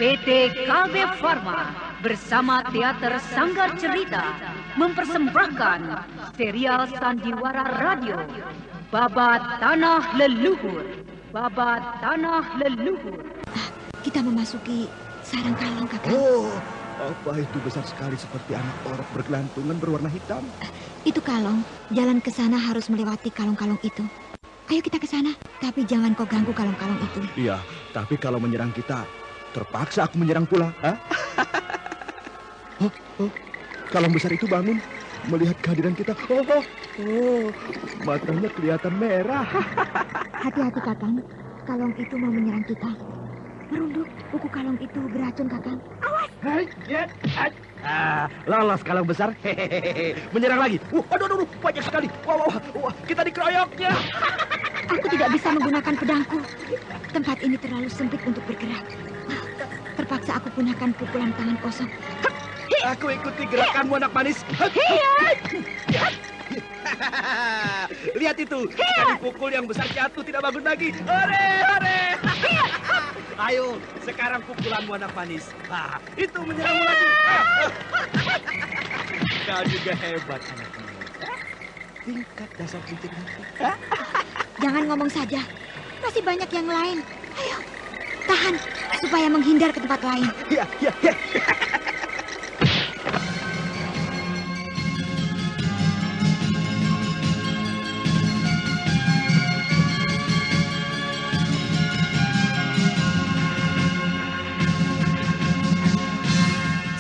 PT KB Pharma bersama Teater Sanggar Cerita mempersembahkan serial sandiwara radio Babat Tanah Leluhur. Babat Tanah Leluhur. Kita memasuki sarang kalong, Kakang. Oh, apa itu besar sekali seperti anak orok bergelantungan berwarna hitam? Itu kalong. Jalan ke sana harus melewati kalong-kalong itu. Ayo kita ke sana, tapi jangan kau ganggu kalong-kalong itu. Iya, tapi kalau menyerang kita, terpaksa aku menyerang pula. Kalong besar itu bangun melihat kehadiran kita. Matanya kelihatan merah. Hati-hati, Kakang. Kalong itu mau menyerang kita. Merunduk, buku kalong itu beracun, Kakang. Awas! Lolos kalong besar. Menyerang lagi. Aduh, banyak sekali. Wah, kita dikeroyoknya. Aku tidak bisa menggunakan pedangku. Tempat ini terlalu sempit untuk bergerak. Terpaksa aku gunakan pukulan tangan kosong. Aku ikuti gerakanmu, anak manis. Lihat itu, sekali pukul yang besar jatuh tidak bangun lagi. Hore! Ayo, sekarang pukulanmu, anak manis. Itu menyerangmu lagi. Kau juga hebat, anak manis. Tingkat dasar pencermatan. Jangan ngomong saja. Masih banyak yang lain. Ayo, tahan supaya menghindar ke tempat lain. Ya.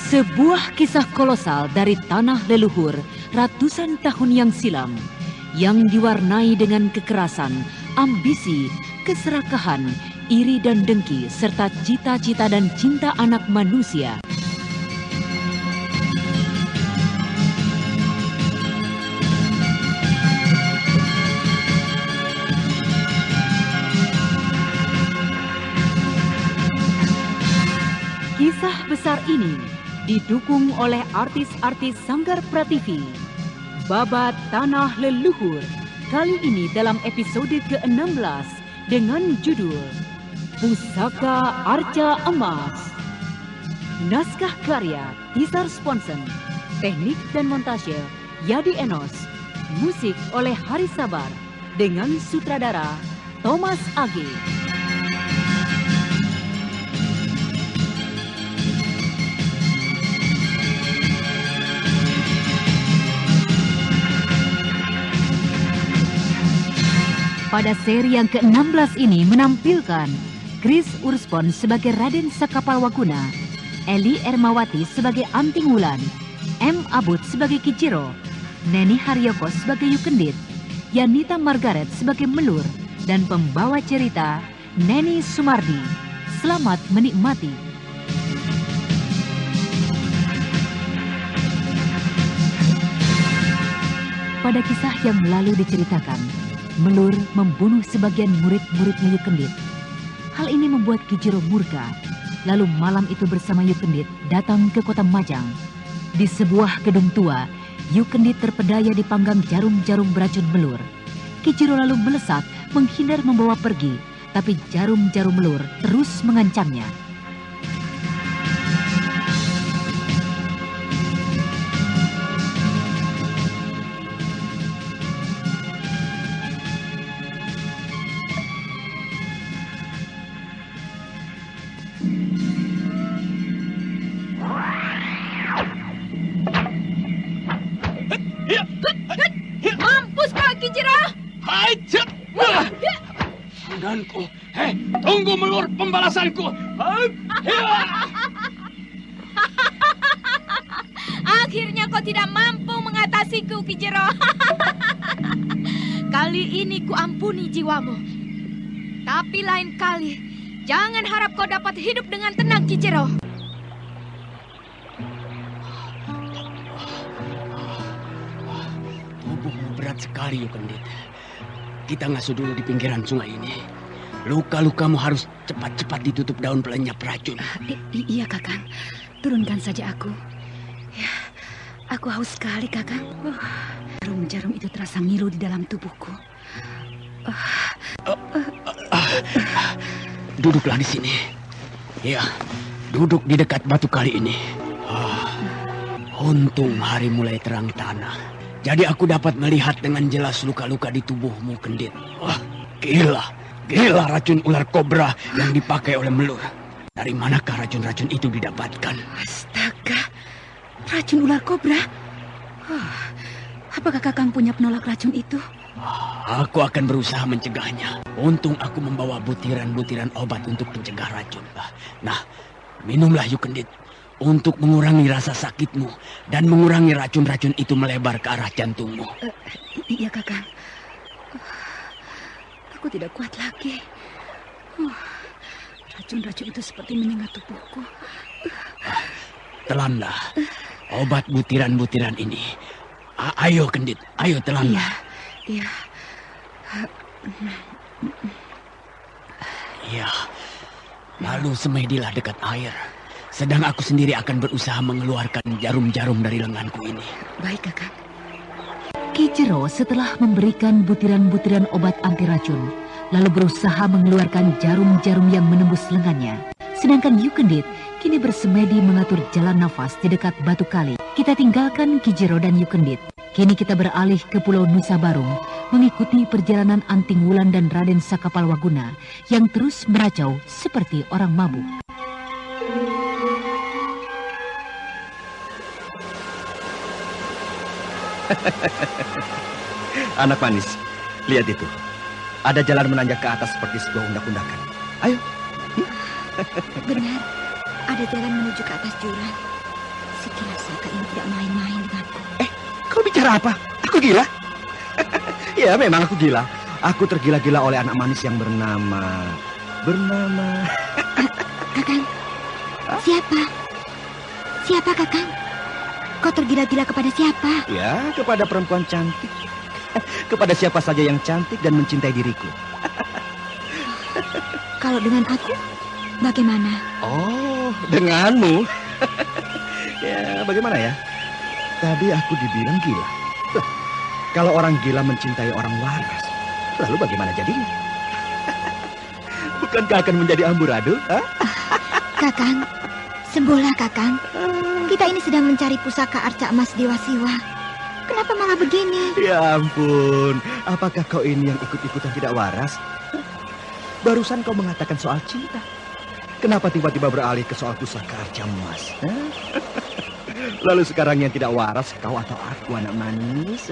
Sebuah kisah kolosal dari tanah leluhur ratusan tahun yang silam yang diwarnai dengan kekerasan, ambisi, keserakahan, iri dan dengki serta cita-cita dan cinta anak manusia. Kisah besar ini didukung oleh artis-artis Sanggar Prativi. Babat Tanah Leluhur kali ini dalam episode ke-16 dengan judul Pusaka Arca Emas. Naskah karya Tisar Sponsen, teknik dan montase Yadi Enos, musik oleh Hari Sabar dengan sutradara Thomas Age. Pada seri yang ke-16 ini menampilkan Chris Urspon sebagai Raden Sakapalwaguna, Eli Ermawati sebagai Anting Wulan, M. Abud sebagai Kijiro, Neni Haryoko sebagai Yukendit, Yanita Margaret sebagai Melur, dan pembawa cerita Neni Sumardi. Selamat menikmati. Pada kisah yang lalu diceritakan, Melur membunuh sebagian murid-muridnya Yukendit. Hal ini membuat Kijiro murka. Lalu malam itu bersama Yukendit datang ke kota Majang. Di sebuah gedung tua, Yukendit terpedaya dipanggang jarum-jarum beracun Melur. Kijiro lalu melesat menghindar membawa pergi, tapi jarum-jarum Melur terus mengancamnya. Mampus kau, Kijiro! Hajat! Tanganku. Tunggu Melur pembalasanku. Akhirnya kau tidak mampu mengatasiku, Kijiro. Kali ini ku ampuni jiwamu. Tapi lain kali, jangan harap kau dapat hidup dengan tenang, Kijiro. Tubuhmu berat sekali, Yukendit. Kita ngasuh dulu di pinggiran sungai ini. Luka-lukamu harus cepat-cepat ditutup daun pelenyap racun. Iya, Kakang. Turunkan saja aku. Ya, aku haus sekali, Kakang. Jarum-jarum itu terasa ngilu di dalam tubuhku. Duduklah di sini. Ya, duduk di dekat batu kali ini. Untung hari mulai terang tanah. Jadi aku dapat melihat dengan jelas luka-luka di tubuhmu, Kendit. Wah, gila racun ular kobra yang dipakai oleh Melur. Dari manakah racun-racun itu didapatkan? Astaga, racun ular kobra. Apakah Kakang punya penolak racun itu? Aku akan berusaha mencegahnya. Untung aku membawa butiran-butiran obat untuk pencegah racun. Nah, minumlah Yu Kendit untuk mengurangi rasa sakitmu dan mengurangi racun-racun itu melebar ke arah jantungmu. Iya, Kakang. Aku tidak kuat lagi. Racun-racun itu seperti menyengat tubuhku. Telanlah obat butiran-butiran ini. Ayo Kendit, ayo telanlah. Iya. Iya. Lalu semedilah dekat air. Sedang aku sendiri akan berusaha mengeluarkan jarum-jarum dari lenganku ini. Baik, Kakang. Ki Jero setelah memberikan butiran-butiran obat anti racun, lalu berusaha mengeluarkan jarum-jarum yang menembus lengannya. Sedangkan Yu Kendit kini bersemedi mengatur jalan nafas di dekat batu kali. Kita tinggalkan Ki Jero dan Yu Kendit. Kini kita beralih ke Pulau Nusa Barung, mengikuti perjalanan Anting Wulan dan Raden Sakapalwaguna yang terus meracau seperti orang mabuk. Anak manis, lihat itu. Ada jalan menanjak ke atas seperti sebuah undak-undakan. Ayo. Benar, ada jalan menuju ke atas jurang. Si Kila Saka ini tidak main-main denganku. Kau bicara apa? Aku gila? Ya, memang aku gila. Aku tergila-gila oleh anak manis yang bernama... Kakang, siapa? Siapa, Kakang? Kau tergila-gila kepada siapa? Ya, kepada perempuan cantik. Kepada siapa saja yang cantik dan mencintai diriku. Kalau dengan aku, bagaimana? Oh, denganmu? Ya, bagaimana ya? Tadi aku dibilang gila. Kalau orang gila mencintai orang waras, lalu bagaimana jadinya? Bukankah akan menjadi amburadul? Kakang, sembuhlah Kakang. Kita ini sedang mencari pusaka arca emas Dewa Siwa. Kenapa malah begini? Ya ampun, apakah kau ini yang ikut-ikutan tidak waras? Barusan kau mengatakan soal cinta. Kenapa tiba-tiba beralih ke soal pusaka arca emas? Lalu sekarang yang tidak waras kau atau aku, anak manis?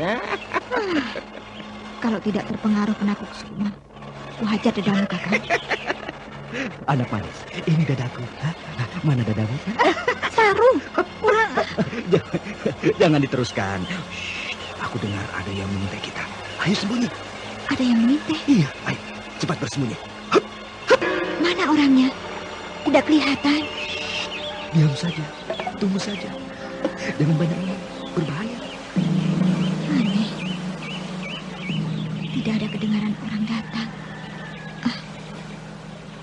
Kalau tidak terpengaruh penakut semua, ku hajar dadamu, Kakang. Anak manis, ini dadaku. Mana dadamu? Sarung, kurang. Jangan diteruskan. Aku dengar ada yang mengintai kita. Ayo sembunyi. Ada yang mengintai? Iya, ayo cepat bersembunyi. Mana orangnya? Tidak kelihatan. Diam saja, tunggu saja. Jangan banyak ngomong, berbahaya. Aneh. Tidak ada kedengaran orang datang.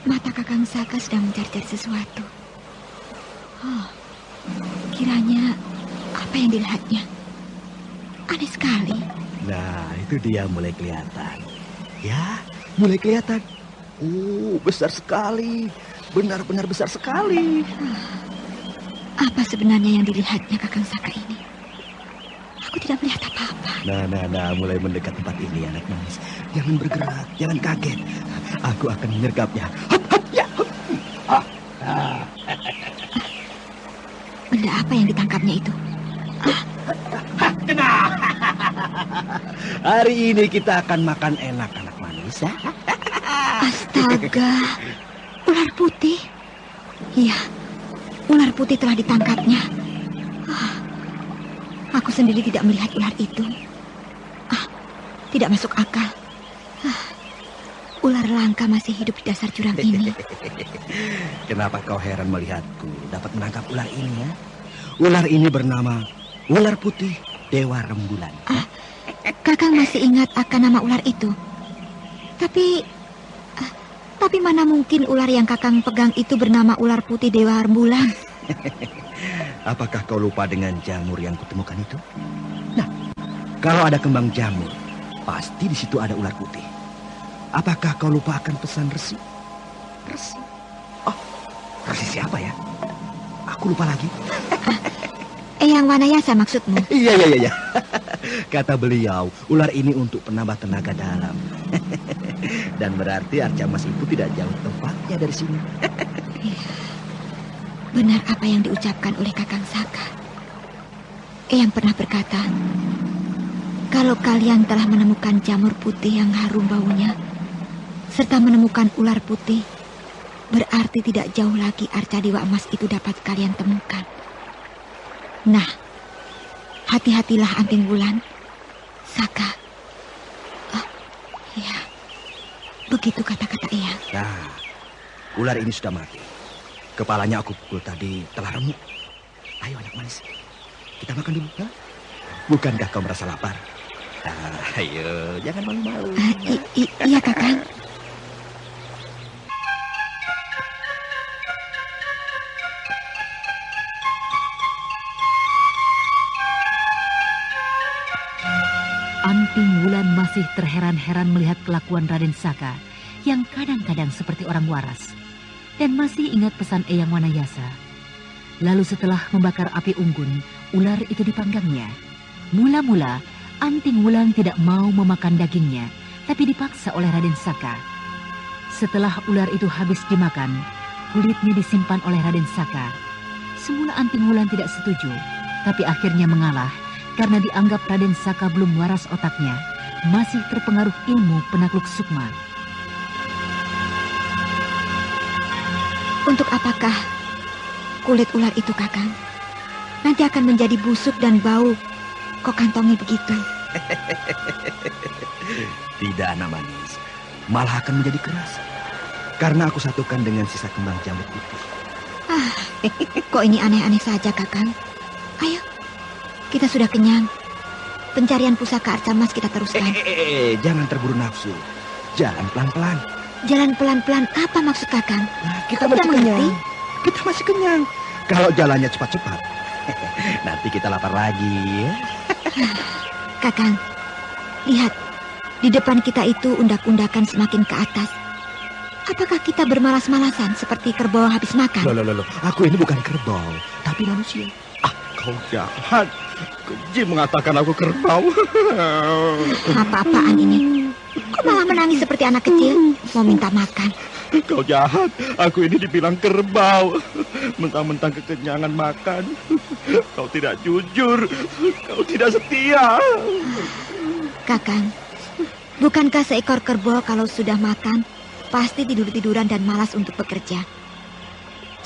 Mata Kakang Saka sedang mencari-cari sesuatu. Kiranya apa yang dilihatnya? Aneh sekali. Nah, itu dia mulai kelihatan. Ya, mulai kelihatan. Besar sekali. Benar-benar besar sekali. Apa sebenarnya yang dilihatnya Kakang Saka ini? Aku tidak melihat apa-apa. Nah, mulai mendekat tempat ini, anak manis. Jangan bergerak, jangan kaget. Aku akan menyergapnya. Benda apa yang ditangkapnya itu? Hari ini kita akan makan enak, anak manis. Astaga, ular putih. Iya, ular putih telah ditangkapnya. Aku sendiri tidak melihat ular itu. Tidak masuk akal. Ular langka masih hidup di dasar jurang ini. Kenapa kau heran melihatku dapat menangkap ular ini ya? Ular ini bernama ular putih Dewa Rembulan. Kakang masih ingat akan nama ular itu? Tapi mana mungkin ular yang Kakang pegang itu bernama ular putih Dewa Rembulan? Apakah kau lupa dengan jamur yang kutemukan itu? Nah, kalau ada kembang jamur, pasti di situ ada ular putih. Apakah kau lupa akan pesan Resi? Resi? Oh, Resi siapa ya? Aku lupa lagi. Eyang Wanayasa maksudmu? Iya. Kata beliau, ular ini untuk penambah tenaga dalam. Dan berarti Arca Emas itu tidak jauh tempatnya dari sini. Benar apa yang diucapkan oleh Kakang Saka. Eyang pernah berkata, kalau kalian telah menemukan jamur putih yang harum baunya, serta menemukan ular putih, berarti tidak jauh lagi Arca Dewa Emas itu dapat kalian temukan. Nah, hati-hatilah Anting Wulan, Saka. Oh, ya, begitu kata-kata Eyang. Nah, ular ini sudah mati. Kepalanya aku pukul tadi telah remuk. Ayo anak manis, kita makan dulu. Ha? Bukankah kau merasa lapar? Ayo, jangan malu-malu. Iya, Kakang. Anting Wulan masih terheran-heran melihat kelakuan Raden Saka yang kadang-kadang seperti orang waras dan masih ingat pesan Eyang Wanayasa. Lalu setelah membakar api unggun, ular itu dipanggangnya. Mula-mula Anting Wulan tidak mau memakan dagingnya, tapi dipaksa oleh Raden Saka. Setelah ular itu habis dimakan, kulitnya disimpan oleh Raden Saka. Semula Anting Wulan tidak setuju, tapi akhirnya mengalah karena dianggap Raden Saka belum waras otaknya, masih terpengaruh ilmu penakluk sukma. Untuk apakah kulit ular itu, Kakang? Nanti akan menjadi busuk dan bau. Kok kantongi begitu? Tidak, anak manis. Malah akan menjadi keras. Karena aku satukan dengan sisa kembang jamur putih. Kok ini aneh-aneh saja, Kakang? Ayo, kita sudah kenyang. Pencarian pusaka Arca Emas kita teruskan. Jangan terburu nafsu. Jalan pelan-pelan. Jalan pelan-pelan apa maksud Kakang? Nah, kita masih kenyang. Kita masih kenyang. Kalau jalannya cepat-cepat, nanti kita lapar lagi. Kakang, lihat. Di depan kita itu undak-undakan semakin ke atas. Apakah kita bermalas-malasan seperti kerbau habis makan? Loh. Aku ini bukan kerbau, tapi manusia. Kau jahat. Keji mengatakan aku kerbau. Apa-apaan ini? Kok malah menangis seperti anak kecil? Mau minta makan. Kau jahat. Aku ini dibilang kerbau. Mentang-mentang kekenyangan makan. Kau tidak jujur. Kau tidak setia. Kakang, bukankah seekor kerbau kalau sudah makan pasti tidur-tiduran dan malas untuk bekerja?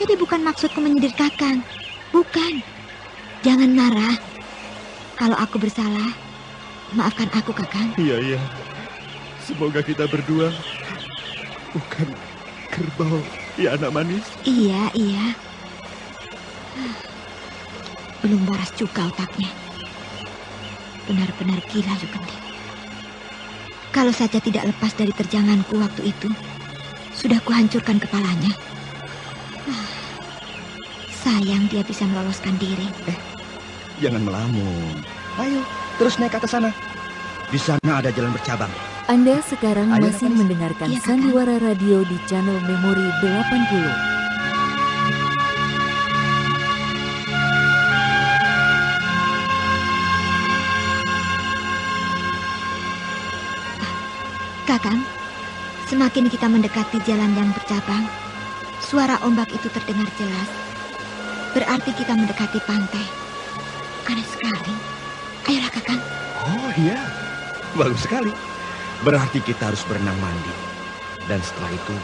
Jadi bukan maksudku menyindir Kakang. Bukan. Jangan marah. Kalau aku bersalah, maafkan aku, Kakang. Iya. Semoga kita berdua bukan kerbau, ya anak manis. Iya. Belum waras juga otaknya. Benar-benar gila Yukendit. Kalau saja tidak lepas dari terjanganku waktu itu, sudah kuhancurkan kepalanya. Sayang dia bisa meloloskan diri. Jangan melamun. Ayo, terus naik ke atas sana. Di sana ada jalan bercabang. Anda sekarang Ayo, masih Nafaris. mendengarkan Iya, Kakak. Sandiwara Radio di channel Memori 80. Kakang, semakin kita mendekati jalan yang bercabang, suara ombak itu terdengar jelas. Berarti kita mendekati pantai. Aneh sekali. Ayolah, Kakang. Oh iya, bagus sekali. Berarti kita harus berenang mandi. Dan setelah itu,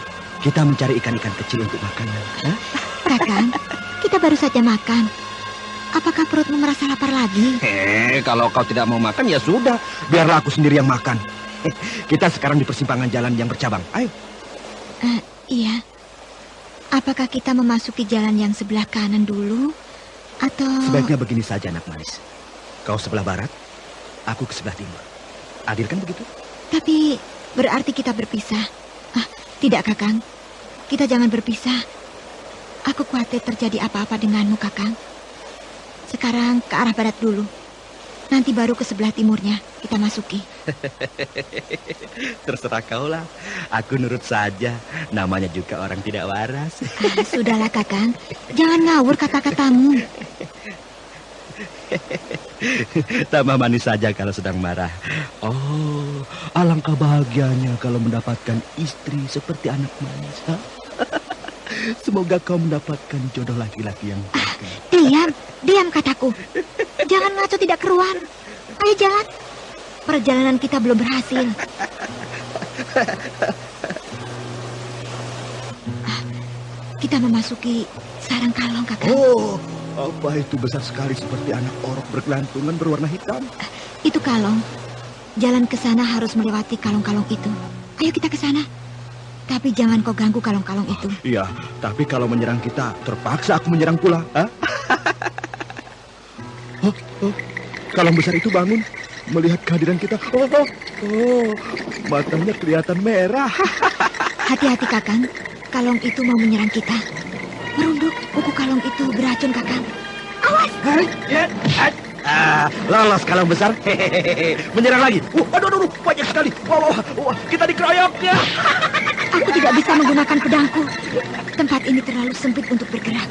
kita mencari ikan-ikan kecil untuk makanan. Hah? Kakang, kita baru saja makan. Apakah perutmu merasa lapar lagi? Kalau kau tidak mau makan, ya sudah. Biarlah aku sendiri yang makan. Kita sekarang di persimpangan jalan yang bercabang. Ayo. Iya. Apakah kita memasuki jalan yang sebelah kanan dulu? Atau... Sebaiknya begini saja, anak manis. Kau sebelah barat, aku ke sebelah timur. Adil kan begitu? Tapi berarti kita berpisah. Tidak, Kakang. Kita jangan berpisah. Aku khawatir terjadi apa-apa denganmu, Kakang. Sekarang ke arah barat dulu. Nanti baru ke sebelah timurnya kita masuki. Terserah kau lah. Aku nurut saja. Namanya juga orang tidak waras. Sudahlah Kakang, jangan ngawur kata-katamu. Tambah manis saja kalau sedang marah. Oh, alangkah bahagianya kalau mendapatkan istri seperti anak manis. Semoga kau mendapatkan jodoh laki-laki yang baik. Diam kataku. Jangan ngaco tidak keruan. Ayo jalan. Perjalanan kita belum berhasil. Kita memasuki sarang kalong, Kakang. Oh, apa itu besar sekali seperti anak orok bergelantungan berwarna hitam? Itu kalong. Jalan ke sana harus melewati kalong-kalong itu. Ayo kita ke sana. Tapi jangan kau ganggu kalong-kalong itu. Iya, tapi kalau menyerang kita, terpaksa aku menyerang pula. Kalong besar itu bangun, melihat kehadiran kita. Matanya kelihatan merah. Hati-hati, Kakang. Kalong itu mau menyerang kita. Merunduk, kuku kalong itu beracun, Kakang. Awas! Lolos kalong besar. Menyerang lagi. Aduh, banyak sekali. Wah, kita dikeroyok ya. Aku tidak bisa menggunakan pedangku. Tempat ini terlalu sempit untuk bergerak.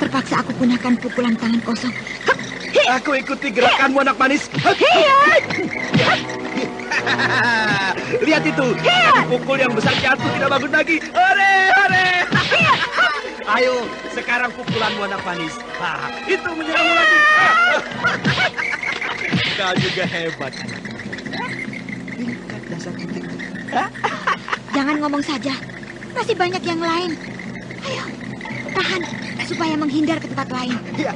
Terpaksa aku gunakan pukulan tangan kosong. Aku ikuti gerakanmu, anak manis. Lihat itu. Pukul yang besar jatuh tidak bagus lagi. Hore! Ayo, sekarang pukulanmu, anak manis. Itu menyerangmu lagi. Kau juga hebat. Tingkat dasar kita. Jangan ngomong saja. Masih banyak yang lain. Ayo, tahan supaya menghindar ke tempat lain. Ya.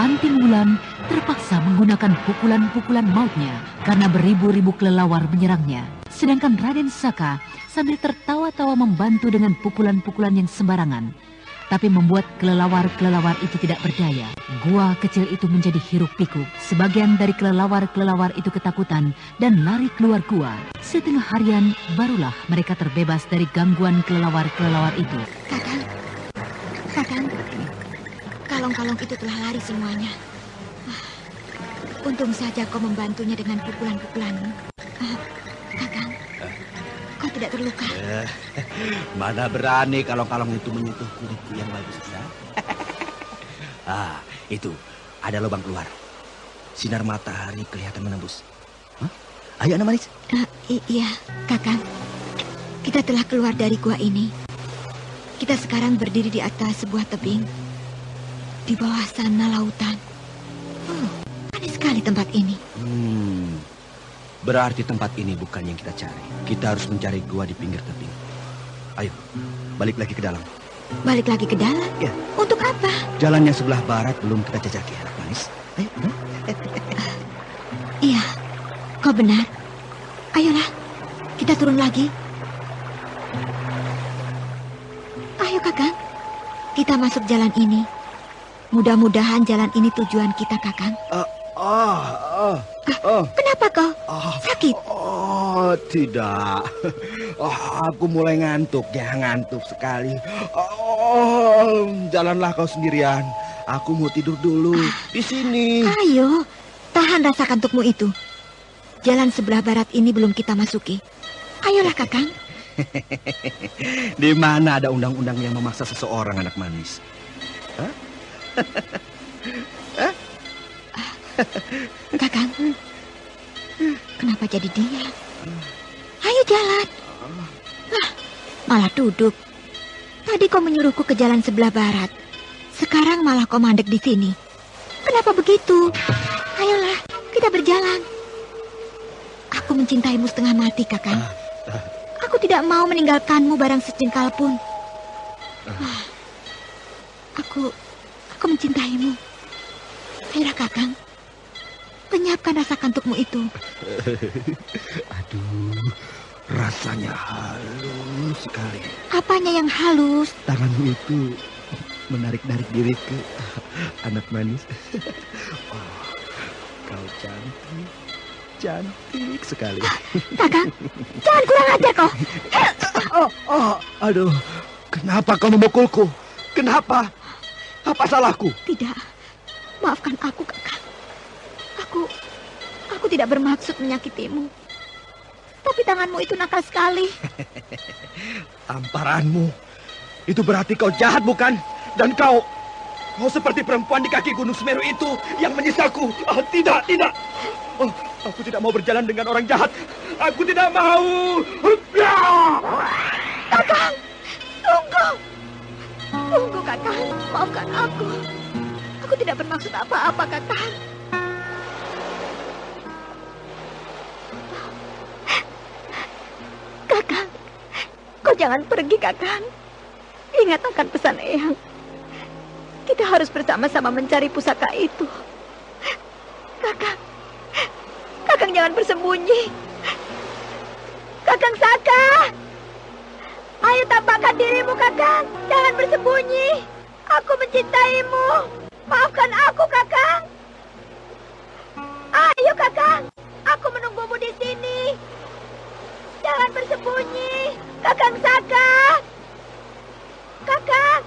Anting Wulan terpaksa menggunakan pukulan-pukulan mautnya karena beribu-ribu kelelawar menyerangnya. Sedangkan Raden Saka sambil tertawa-tawa membantu dengan pukulan-pukulan yang sembarangan. Tapi membuat kelelawar-kelelawar itu tidak berdaya. Gua kecil itu menjadi hiruk-pikuk. Sebagian dari kelelawar-kelelawar itu ketakutan dan lari keluar gua. Setengah harian barulah mereka terbebas dari gangguan kelelawar-kelelawar itu. Kakang, kalong-kalong itu telah lari semuanya. Untung saja kau membantunya dengan pukulan-pukulanmu. Kakang, kau tidak terluka. Mana berani kalong-kalong itu menyentuh kulitku yang bagus. Itu ada lubang keluar. Sinar matahari kelihatan menembus. Ayo, anak manis. Iya, Kakang. Kita telah keluar dari gua ini. Kita sekarang berdiri di atas sebuah tebing. Di bawah sana lautan. Aneh sekali tempat ini. Berarti tempat ini bukan yang kita cari. Kita harus mencari gua di pinggir tebing. Ayo, balik lagi ke dalam. Balik lagi ke dalam? Ya. Untuk apa? Jalan yang sebelah barat belum kita jajaki, anak manis. Ayo. Iya, kau benar. Ayolah, kita turun lagi. Ayo, Kakang. Kita masuk jalan ini. Mudah-mudahan jalan ini tujuan kita, Kakang. Kenapa kau? Sakit? Tidak. Aku mulai ngantuk sekali. Jalanlah kau sendirian. Aku mau tidur dulu di sini. Ayo, tahan rasa kantukmu itu. Jalan sebelah barat ini belum kita masuki. Ayolah, Kakang. Di mana ada undang-undang yang memaksa seseorang, anak manis? Kakang, kenapa jadi diam? Ayo jalan. Malah duduk. Tadi kau menyuruhku ke jalan sebelah barat. Sekarang malah kau mandek di sini. Kenapa begitu? Ayolah, kita berjalan. Aku mencintaimu setengah mati, Kakang. Aku tidak mau meninggalkanmu barang sejengkal pun. Aku mencintaimu. Ayolah, Kakang. Lenyapkan rasa kantukmu itu. Aduh, rasanya halus sekali. Apanya yang halus? Tanganmu itu menarik-narik diriku, anak manis. Kau cantik sekali. Kakang, jangan kurang ajar kau. Aduh, kenapa kau memukulku? Kenapa? Apa salahku? Tidak, Maafkan aku, Kakang. Aku tidak bermaksud menyakitimu. Tapi tanganmu itu nakal sekali. Tamparanmu. Itu berarti kau jahat, bukan? Dan kau seperti perempuan di kaki Gunung Semeru itu yang menyisaku. Tidak. Oh, aku tidak mau berjalan dengan orang jahat. Aku tidak mau. Kakang, tunggu. Tunggu, Kakang. Maafkan aku. Aku tidak bermaksud apa-apa, Kakang. Kakang, kau jangan pergi, Kakang. Ingat akan pesan Eyang. Kita harus bersama-sama mencari pusaka itu. Kakang jangan bersembunyi. Kakang Saka, ayo tampakkan dirimu, Kakang. Jangan bersembunyi. Aku mencintaimu. Maafkan aku, Kakang. Ayo, Kakang. Aku menunggumu di sini. Jangan bersembunyi. Kakang Saka. Kakang,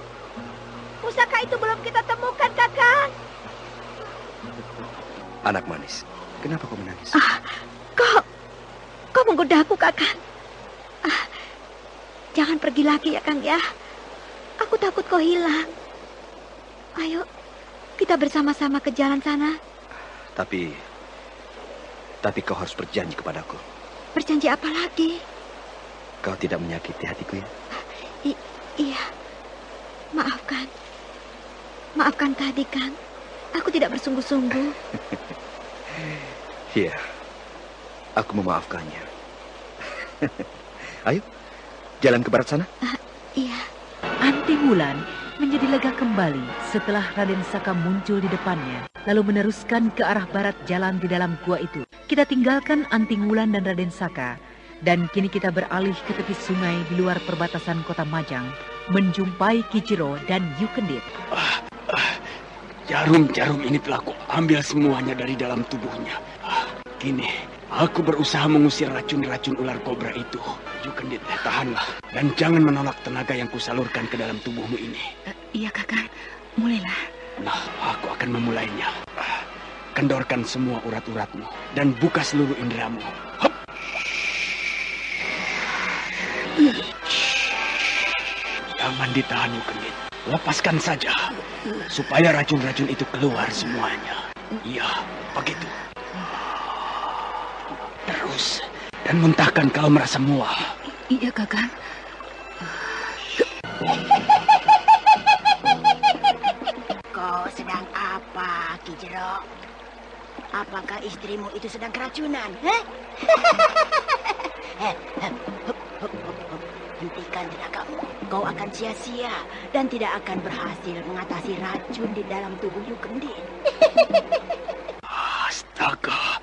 pusaka itu belum kita temukan, Kakang. Anak manis, kenapa kau menangis? Kau menggodaku, Kakang. Jangan pergi lagi ya, Kang, ya. Aku takut kau hilang. Ayo, kita bersama-sama ke jalan sana. Tapi kau harus berjanji kepadaku. Berjanji apa lagi? Kau tidak menyakiti hatiku, ya? Iya. Maafkan tadi, Kang. Aku tidak bersungguh-sungguh. Iya, aku memaafkannya. Ayo, jalan ke barat sana. Iya. Anting Wulan menjadi lega kembali setelah Raden Saka muncul di depannya, lalu meneruskan ke arah barat jalan di dalam gua itu. Kita tinggalkan Anting Wulan dan Raden Saka, dan kini kita beralih ke tepi sungai di luar perbatasan kota Majang, menjumpai Kijiro dan Yu Kendit. Jarum-jarum ini telah kuambil semuanya dari dalam tubuhnya. Kini aku berusaha mengusir racun-racun ular kobra itu. Yu Kendit, tahanlah dan jangan menolak tenaga yang kusalurkan ke dalam tubuhmu ini. Iya, Kakang. Mulailah. Nah, aku akan memulainya. Kendorkan semua urat-uratmu dan buka seluruh inderamu. Hup. Jangan ditahan, Yu Kendit. Lepaskan saja, supaya racun-racun itu keluar semuanya. Iya, begitu. Terus, dan muntahkan kalau merasa mual. Iya, Kakang. Kau sedang apa, Kijiro? Apakah istrimu itu sedang keracunan? Hentikan tenagamu. Kau akan sia-sia dan tidak akan berhasil mengatasi racun di dalam tubuh Yu Kendit. Astaga,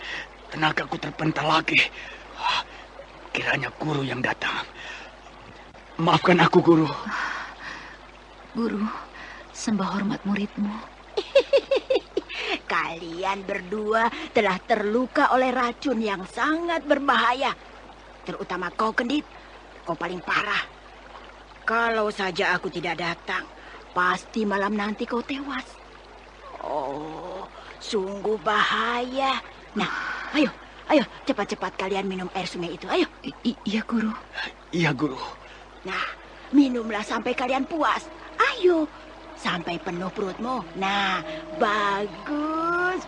tenagaku terpental lagi. Kiranya guru yang datang. Maafkan aku, guru. Guru, sembah hormat muridmu. Kalian berdua telah terluka oleh racun yang sangat berbahaya. Terutama kau, Kendit. Kau paling parah. Kalau saja aku tidak datang, pasti malam nanti kau tewas. Oh, sungguh bahaya. Nah, ayo, cepat-cepat kalian minum air sungai itu, ayo. Iya, Guru. Iya, Guru. Nah, minumlah sampai kalian puas. Ayo, sampai penuh perutmu. Nah, bagus.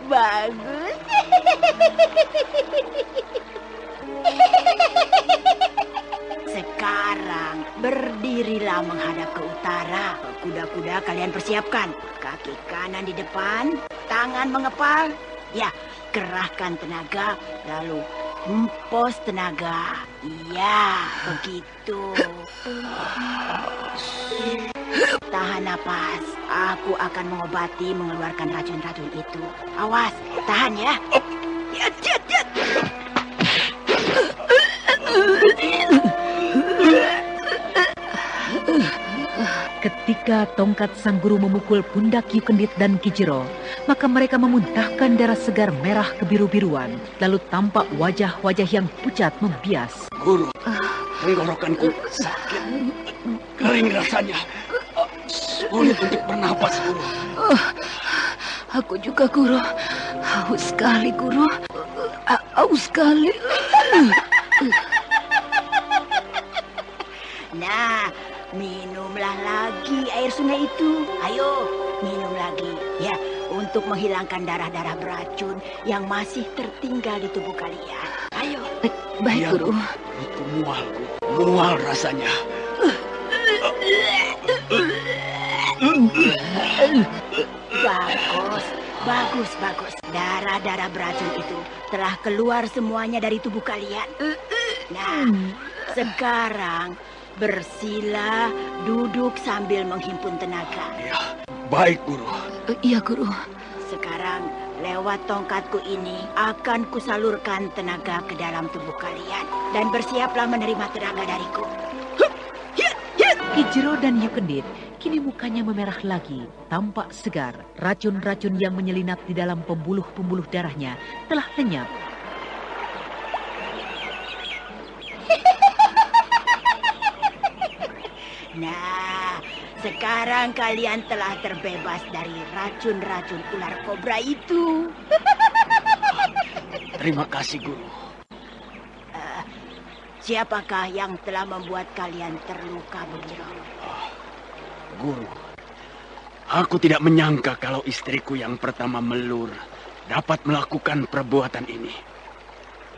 Sekarang berdirilah menghadap ke utara. Kuda-kuda kalian persiapkan. Kaki kanan di depan, tangan mengepal. Ya, kerahkan tenaga, lalu hempos tenaga. Iya, begitu. Tahan napas. Aku akan mengobati mengeluarkan racun-racun itu. Awas, tahan ya. Ketika tongkat sang guru memukul pundak Yu Kendit dan Kijiro, maka mereka memuntahkan darah segar merah kebiru-biruan, lalu tampak wajah-wajah yang pucat membias. Guru, tenggorokanku sakit, kering rasanya, sulit untuk bernapas, Guru. Aku juga, Guru. Haus sekali, Guru. Haus sekali. Nah, minumlah lagi air sungai itu. Ayo, minum lagi. Ya, untuk menghilangkan darah-darah beracun yang masih tertinggal di tubuh kalian. Ayo. Baik, Iya, Guru. Perutku mual, Guru. Mual rasanya. Bagus. Darah-darah beracun itu telah keluar semuanya dari tubuh kalian. Nah, sekarang bersila, duduk sambil menghimpun tenaga. Ya, baik, Guru. Iya, Guru. Sekarang lewat tongkatku ini akan kusalurkan tenaga ke dalam tubuh kalian. Dan bersiaplah menerima tenaga dariku. Ki Jero dan Yu Kendit kini mukanya memerah lagi, tampak segar. Racun-racun yang menyelinap di dalam pembuluh-pembuluh darahnya telah lenyap. Nah, sekarang kalian telah terbebas dari racun-racun ular kobra itu. Terima kasih, Guru. Siapakah yang telah membuat kalian terluka begitu? Guru, aku tidak menyangka kalau istriku yang pertama Melur dapat melakukan perbuatan ini.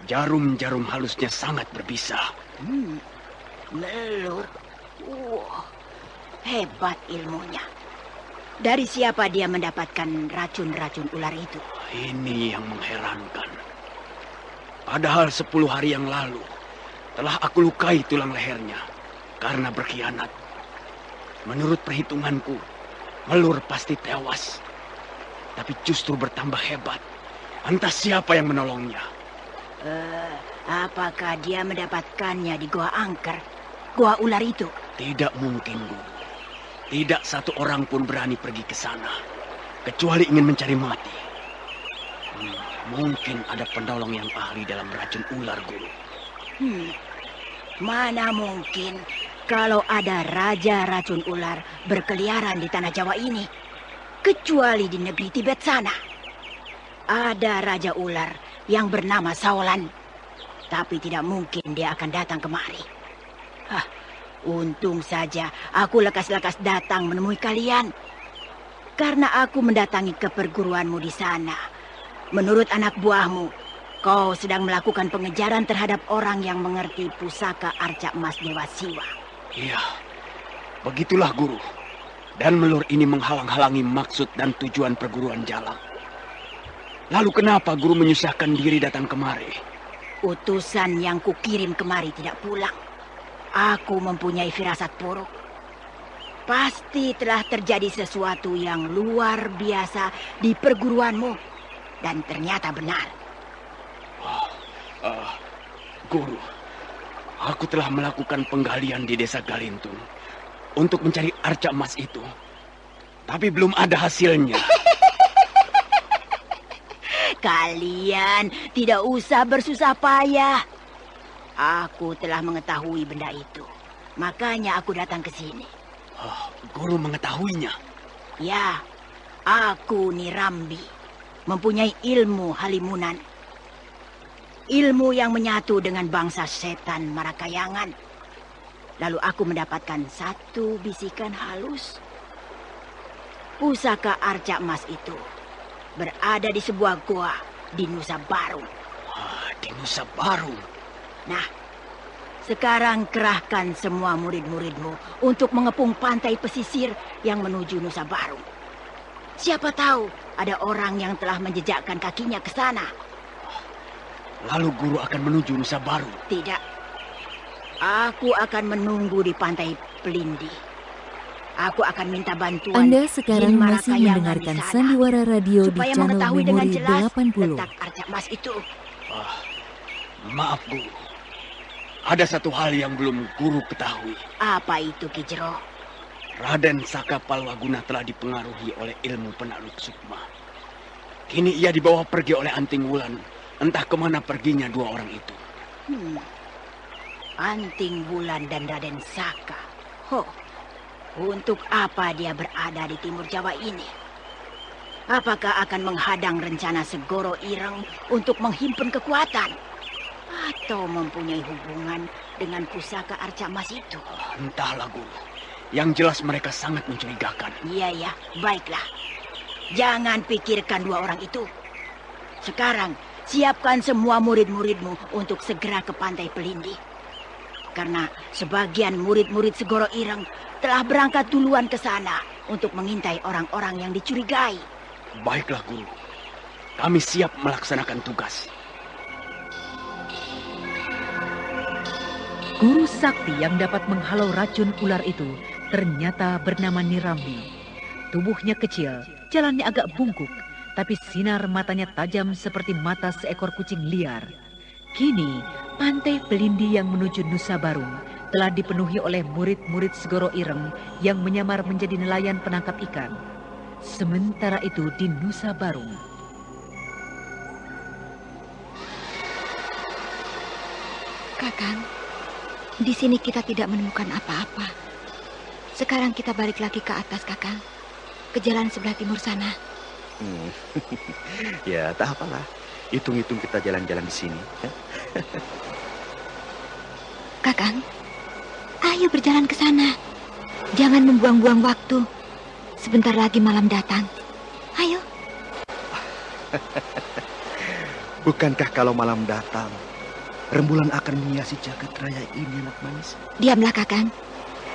Jarum-jarum halusnya sangat berbisa. Melur? Wah, hebat ilmunya. Dari siapa dia mendapatkan racun-racun ular itu? Ini yang mengherankan. Padahal 10 hari yang lalu telah aku lukai tulang lehernya karena berkhianat. Menurut perhitunganku, Melur pasti tewas. Tapi justru bertambah hebat. Entah siapa yang menolongnya. Apakah dia mendapatkannya di Goa Angker? Goa ular itu? Tidak mungkin, Guru. Tidak satu orang pun berani pergi ke sana. Kecuali ingin mencari mati. Mungkin ada penolong yang ahli dalam racun ular, Guru. Mana mungkin kalau ada raja racun ular berkeliaran di tanah Jawa ini. Kecuali di negeri Tibet sana. Ada raja ular yang bernama Saolan. Tapi tidak mungkin dia akan datang kemari. Untung saja aku lekas-lekas datang menemui kalian. Karena aku mendatangi ke perguruanmu di sana. Menurut anak buahmu, kau sedang melakukan pengejaran terhadap orang yang mengerti pusaka arca emas Dewa Siwa. Iya, begitulah, Guru. Dan Melur ini menghalang-halangi maksud dan tujuan perguruan Jalak. Lalu kenapa Guru menyusahkan diri datang kemari? Utusan yang kukirim kemari tidak pulang. Aku mempunyai firasat buruk. Pasti telah terjadi sesuatu yang luar biasa di perguruanmu. Dan ternyata benar. Guru, aku telah melakukan penggalian di desa Galintung untuk mencari arca emas itu. Tapi belum ada hasilnya. Kalian tidak usah bersusah payah. Aku telah mengetahui benda itu. Makanya aku datang ke sini. Guru mengetahuinya? Ya, aku Nirambi. Mempunyai ilmu halimunan. Ilmu yang menyatu dengan bangsa setan Marakayangan. Lalu aku mendapatkan satu bisikan halus. Pusaka arca emas itu berada di sebuah goa di Nusa Baru. Di Nusa Baru? Nah, sekarang kerahkan semua murid-muridmu untuk mengepung pantai pesisir yang menuju Nusa Baru. Siapa tahu ada orang yang telah menjejakkan kakinya ke sana. Lalu Guru akan menuju Nusa Baru? Tidak. Aku akan menunggu di pantai Pelindi. Aku akan minta bantuan. Anda sekarang Jin masih Marakayangan mendengarkan di sana, Sandiwara Radio di supaya channel mengetahui dengan Memori jelas 80. letak arca emas itu. Maaf, Guru. Ada satu hal yang belum Guru ketahui. Apa itu, Ki Jero? Raden Saka Palwaguna telah dipengaruhi oleh ilmu penakluk sukma. Kini ia dibawa pergi oleh Anting Wulan. Entah kemana perginya dua orang itu. Anting Wulan dan Raden Saka. Untuk apa dia berada di timur Jawa ini? Apakah akan menghadang rencana Segoro Ireng untuk menghimpun kekuatan? Atau mempunyai hubungan dengan pusaka arca emas itu? Entahlah, Guru. Yang jelas mereka sangat mencurigakan. Iya, baiklah. Jangan pikirkan dua orang itu. Sekarang, siapkan semua murid-muridmu untuk segera ke Pantai Pelindi. Karena sebagian murid-murid Segoro Ireng telah berangkat duluan ke sana untuk mengintai orang-orang yang dicurigai. Baiklah, Guru. Kami siap melaksanakan tugas. Guru sakti yang dapat menghalau racun ular itu ternyata bernama Nirambi. Tubuhnya kecil, jalannya agak bungkuk, tapi sinar matanya tajam seperti mata seekor kucing liar. Kini, Pantai Pelindi yang menuju Nusa Barung telah dipenuhi oleh murid-murid Segoro Ireng yang menyamar menjadi nelayan penangkap ikan. Sementara itu di Nusa Barung, Kakang, di sini kita tidak menemukan apa-apa. Sekarang kita balik lagi ke atas, Kakang. Ke jalan sebelah timur sana. Ya, tak apalah. Hitung-hitung kita jalan-jalan di sini. Kakang, ayo berjalan ke sana. Jangan membuang-buang waktu. Sebentar lagi malam datang. Ayo. Bukankah kalau malam datang, rembulan akan menghiasi jagat raya ini, anak manis? Diamlah, Kakang.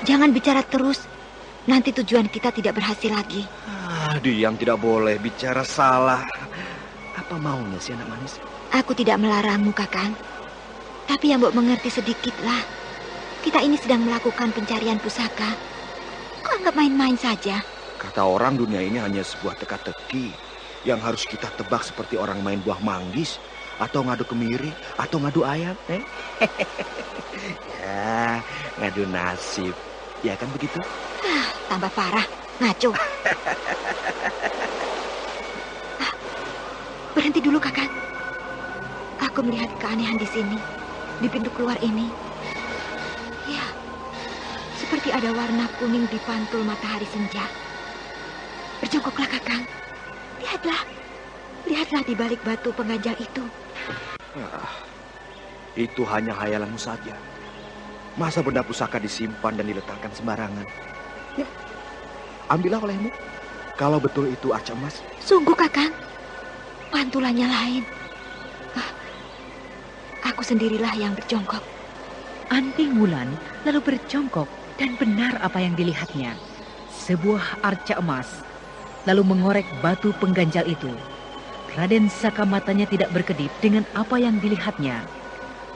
Jangan bicara terus. Nanti tujuan kita tidak berhasil lagi. Diam, tidak boleh bicara salah. Apa maunya si anak manis? Aku tidak melarangmu, Kakang. Tapi yang Mbok mengerti sedikitlah. Kita ini sedang melakukan pencarian pusaka. Kok anggap main-main saja? Kata orang dunia ini hanya sebuah teka-teki yang harus kita tebak seperti orang main buah manggis, atau ngadu kemiri, atau ngadu ayam. Ya, ngadu nasib. Ya kan begitu? Tambah parah, ngaco. Berhenti dulu, Kakang. Aku melihat keanehan di sini, di pintu keluar ini. Ya, seperti ada warna kuning di pantul matahari senja. Berjongkoklah, Kakang. Lihatlah di balik batu pengganjal itu. Itu hanya hayalanmu saja. Masa benda pusaka disimpan dan diletakkan sembarangan? Ya, ambillah olehmu. Kalau betul itu arca emas. Sungguh, Kakang. Pantulannya lain. Aku sendirilah yang berjongkok. Anting Wulan lalu berjongkok dan benar apa yang dilihatnya. Sebuah arca emas. Lalu mengorek batu pengganjal itu. Raden Saka matanya tidak berkedip dengan apa yang dilihatnya.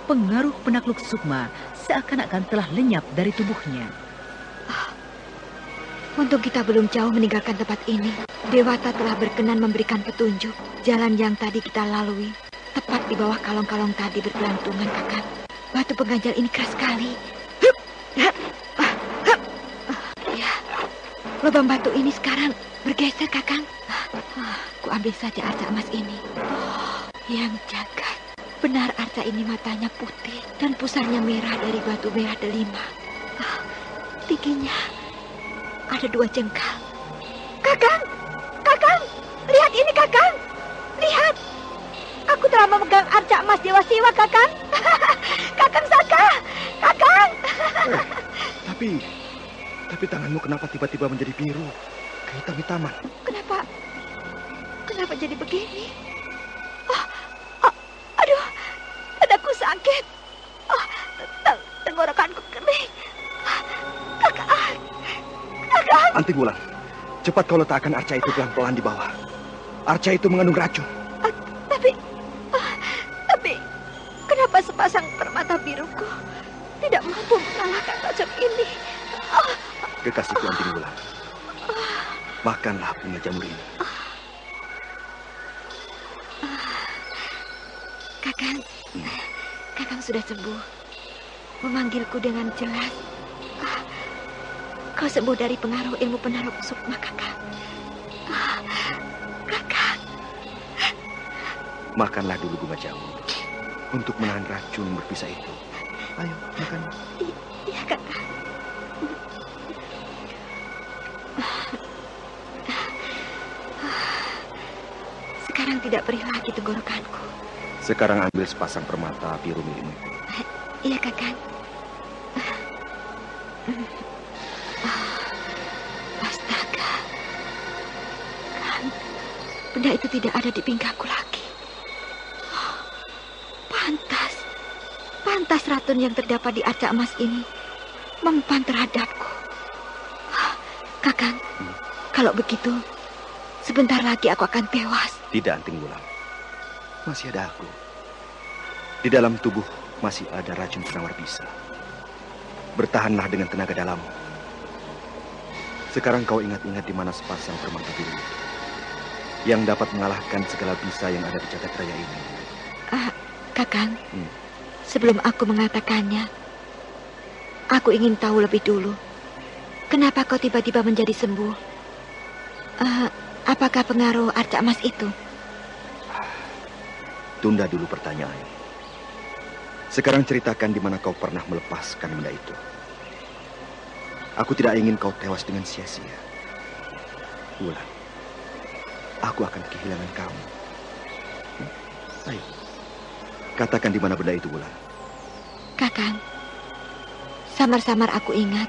Pengaruh penakluk sukma seakan-akan telah lenyap dari tubuhnya. Untung kita belum jauh meninggalkan tempat ini. Dewata telah berkenan memberikan petunjuk. Jalan yang tadi kita lalui, tepat di bawah kalong-kalong tadi bergelantungan, Kakang. Batu pengganjal ini keras sekali. Ya, lubang batu ini sekarang bergeser, Kakang. Ku ambil saja arca emas ini. Yang jagat. Benar arca ini matanya putih dan pusarnya merah dari batu merah delima. Tingginya ada 2 jengkal. Kakang! Kakang! Lihat ini, Kakang! Lihat! Aku telah memegang arca emas Dewa Siwa, Kakang! Kakang Saka! Kakang! Tapi tanganmu kenapa tiba-tiba menjadi biru? Kehitam-hitaman. Kenapa jadi begini? Aduh, dadaku sakit. Tenggorokanku kering. Kakang! Anting Wulan, cepat kau letakkan arca itu pelan-pelan di bawah. Arca itu mengandung racun. Tapi kenapa sepasang permata biruku tidak mampu mengalahkan racun ini? Kekasihku Anting Wulan, makanlah bunga jamur ini. Kakang sudah sembuh. Memanggilku dengan jelas. Kau sembuh dari pengaruh ilmu penakluk sukma, Kakang. Kakang. Makanlah dulu bunga jamur untuk menahan racun berpisah itu. Ayo, makan. Iya, Kakang. Sekarang tidak perih lagi tenggorokanku. Sekarang ambil sepasang permata biru milikmu. Iya, Kakang. Astaga. Kan, benda itu tidak ada di pinggangku lagi. Pantas racun yang terdapat di arca emas ini mempan terhadapku. Kakang, kalau begitu, sebentar lagi aku akan tewas. Tidak, Anting Wulan. Masih ada aku. Di dalam tubuh masih ada racun penawar bisa. Bertahanlah dengan tenaga dalammu. Sekarang kau ingat-ingat di mana sepasang permata biru yang dapat mengalahkan segala bisa yang ada di jagat raya ini. Kakang, sebelum aku mengatakannya, aku ingin tahu lebih dulu. Kenapa kau tiba-tiba menjadi sembuh? Apakah pengaruh arca emas itu? Tunda dulu pertanyaan. Sekarang ceritakan di mana kau pernah melepaskan benda itu. Aku tidak ingin kau tewas dengan sia-sia. Wulan, aku akan kehilangan kamu. Ayo, katakan di mana benda itu, Wulan. Kakang, samar-samar aku ingat.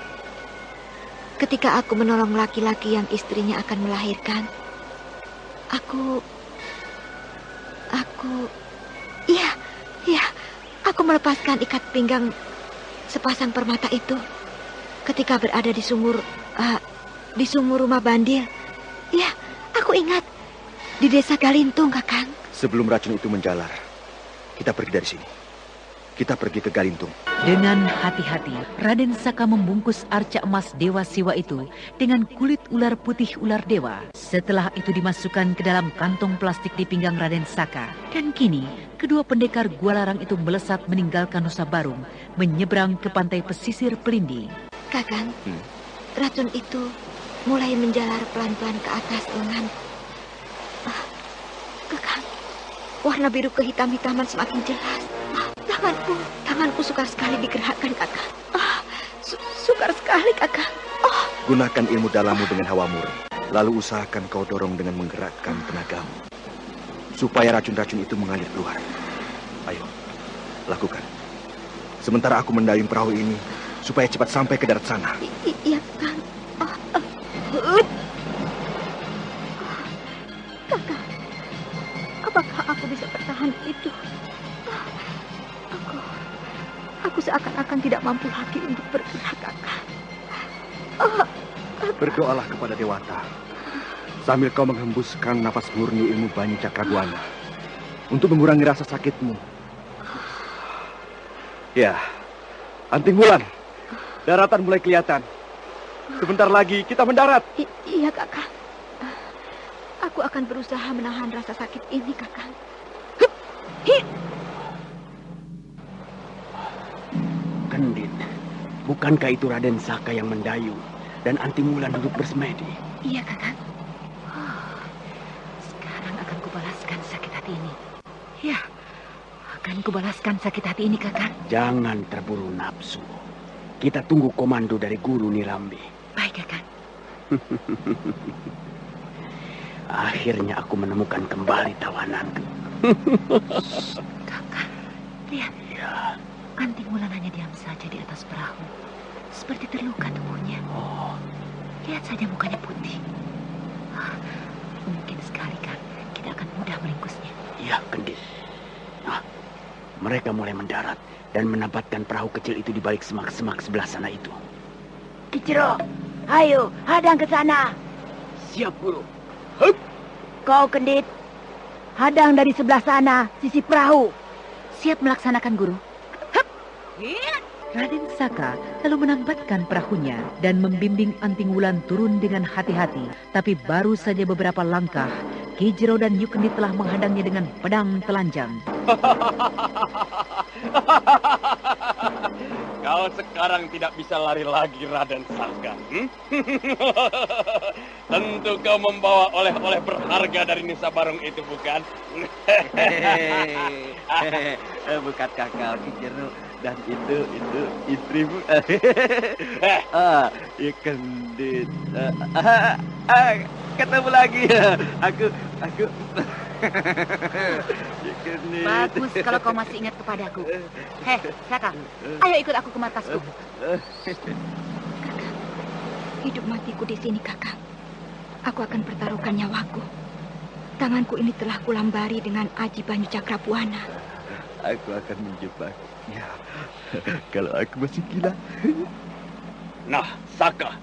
Ketika aku menolong laki-laki yang istrinya akan melahirkan, aku melepaskan ikat pinggang sepasang permata itu ketika berada di sumur rumah Bandil. Ya, aku ingat di desa Galintung, Kakang. Sebelum racun itu menjalar, kita pergi dari sini. Kita pergi ke Galintung. Dengan hati-hati, Raden Saka membungkus arca emas Dewa Siwa itu dengan kulit ular putih ular dewa. Setelah itu dimasukkan ke dalam kantong plastik di pinggang Raden Saka. Dan kini, kedua pendekar Gua Larang itu melesat meninggalkan Nusa Barung, menyeberang ke pantai pesisir Pelindi. Kakang, racun itu mulai menjalar pelan-pelan ke atas lengan. Kakang, warna biru kehitam-hitaman semakin jelas. Tanganku sukar sekali digerakkan, Kakang. Sukar sekali, Kakang. Gunakan ilmu dalammu dengan hawa murni. Lalu usahakan kau dorong dengan menggerakkan tenagamu, supaya racun-racun itu mengalir keluar. Ayo, lakukan. Sementara aku mendayung perahu ini, supaya cepat sampai ke darat sana. Iya, Kakang. Kakang, apakah aku bisa bertahan itu? Aku seakan-akan tidak mampu lagi untuk bergerak, Kakang. Berdoalah kepada Dewata sambil kau menghembuskan nafas murni ilmu Banyu Cakrabuana untuk mengurangi rasa sakitmu. Ya, Anting Wulan, daratan mulai kelihatan. Sebentar lagi kita mendarat. Iya, Kakang. Aku akan berusaha menahan rasa sakit ini, Kakang. Kendit, bukankah itu Raden Saka yang mendayung dan Anting Wulan duduk bersemedi? Iya, Kakang. Sekarang akan kubalaskan sakit hati ini. Ya, akan kubalaskan sakit hati ini, Kakang. Jangan terburu nafsu. Kita tunggu komando dari Guru Nilambi. Baik, Kakang. Akhirnya aku menemukan kembali tawananku. Kakang, lihat. Ya. Anting Wulan hanya diam saja di atas perahu, seperti terluka tubuhnya. Lihat saja mukanya putih. Mungkin sekali kan kita akan mudah meringkusnya. Iya, Kendit. Nah, mereka mulai mendarat dan menempatkan perahu kecil itu di balik semak-semak sebelah sana itu. Kicero, ayo hadang ke sana. Siap, Guru. Kau, Kendit, hadang dari sebelah sana, sisi perahu. Siap melaksanakan, Guru. Raden Saka lalu menambatkan perahunya dan membimbing Anting Wulan turun dengan hati-hati. Tapi baru saja beberapa langkah, Ki Jero dan Yukendit telah menghadangnya dengan pedang telanjang. Kau sekarang tidak bisa lari lagi, Raden Saka. Tentu kau membawa oleh-oleh berharga dari Nusa Barung itu, bukan? Bukan kakak, Ki Jero. Dan itu istrimu. Kendit. ketemu lagi. Aku. Bagus kalau kau masih ingat kepadaku. Hei, Saka, ayo ikut aku ke markasku. Hidup matiku di sini, Kakang. Aku akan pertaruhkan nyawaku. Tanganku ini telah kulambari dengan aji Banyu Cakrabuana. Aku akan menjebaknya kalau aku masih gila. Nah, Saka,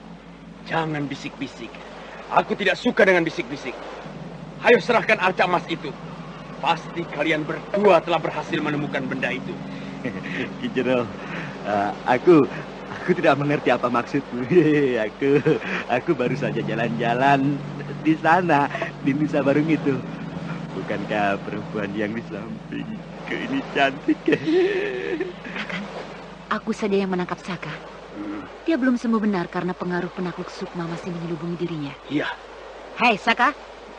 jangan bisik-bisik. Aku tidak suka dengan bisik-bisik. Ayo serahkan arca emas itu. Pasti kalian berdua telah berhasil menemukan benda itu. Kijero, aku tidak mengerti apa maksudmu. Aku baru saja jalan-jalan di sana, di Nusa Barung itu. Bukankah perempuan yang di sampingku ini cantik? Kakang, aku saja yang menangkap Saka. Dia belum sembuh benar karena pengaruh penakluk sukma masih menyelubungi dirinya. Iya. Hei, Saka,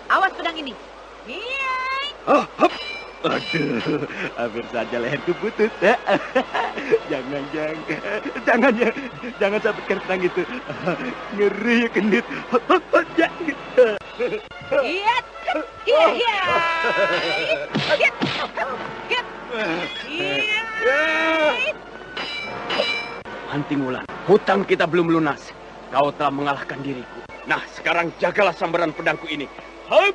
awas pedang ini. Oh, hop. Aduh, hampir saja leherku putus. Jangan sabitkan pedang itu. Ngeri kendit. Iya. Anting Wulan, hutang kita belum lunas. Kau telah mengalahkan diriku. Nah, sekarang jagalah sambaran pedangku ini. Hai!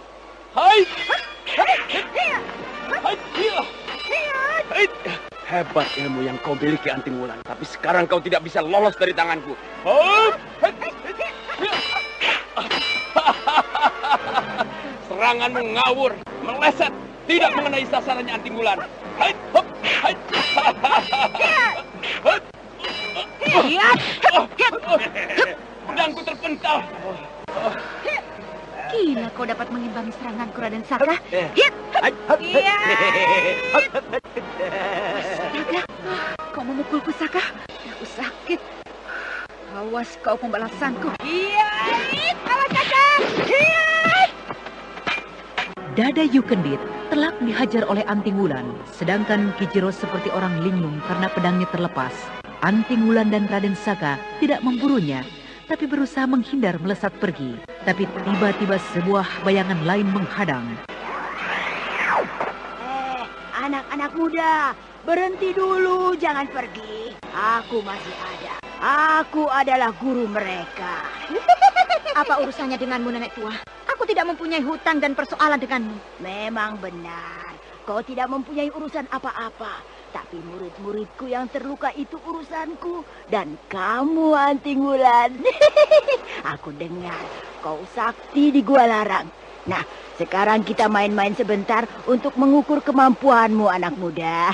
Hebat ilmu yang kau miliki, Anting Wulan. Tapi sekarang kau tidak bisa lolos dari tanganku. Seranganmu ngawur, meleset, tidak mengenai sasarannya, Anting Wulan. Pedangku terpental. Gila kau dapat mengimbangi seranganku, Raden Saka. Astaga, kau memukulku, Saka. Aku sakit. Awas kau pembalasanku. Dada Yukendit telak dihajar oleh Anting Wulan, sedangkan Kijero seperti orang linglung karena pedangnya terlepas. Anting Wulan dan Raden Saka tidak memburunya, tapi berusaha menghindar melesat pergi. Tapi tiba-tiba sebuah bayangan lain menghadang. Anak-anak muda, berhenti dulu, jangan pergi. Aku masih ada. Aku adalah guru mereka. Apa urusannya denganmu, nenek tua? Aku tidak mempunyai hutang dan persoalan denganmu. Memang benar, kau tidak mempunyai urusan apa-apa. Tapi murid-muridku yang terluka itu urusanku. Dan kamu, Anting Wulan. Aku dengar kau sakti di Gua Larang. Nah, sekarang kita main-main sebentar untuk mengukur kemampuanmu, anak muda.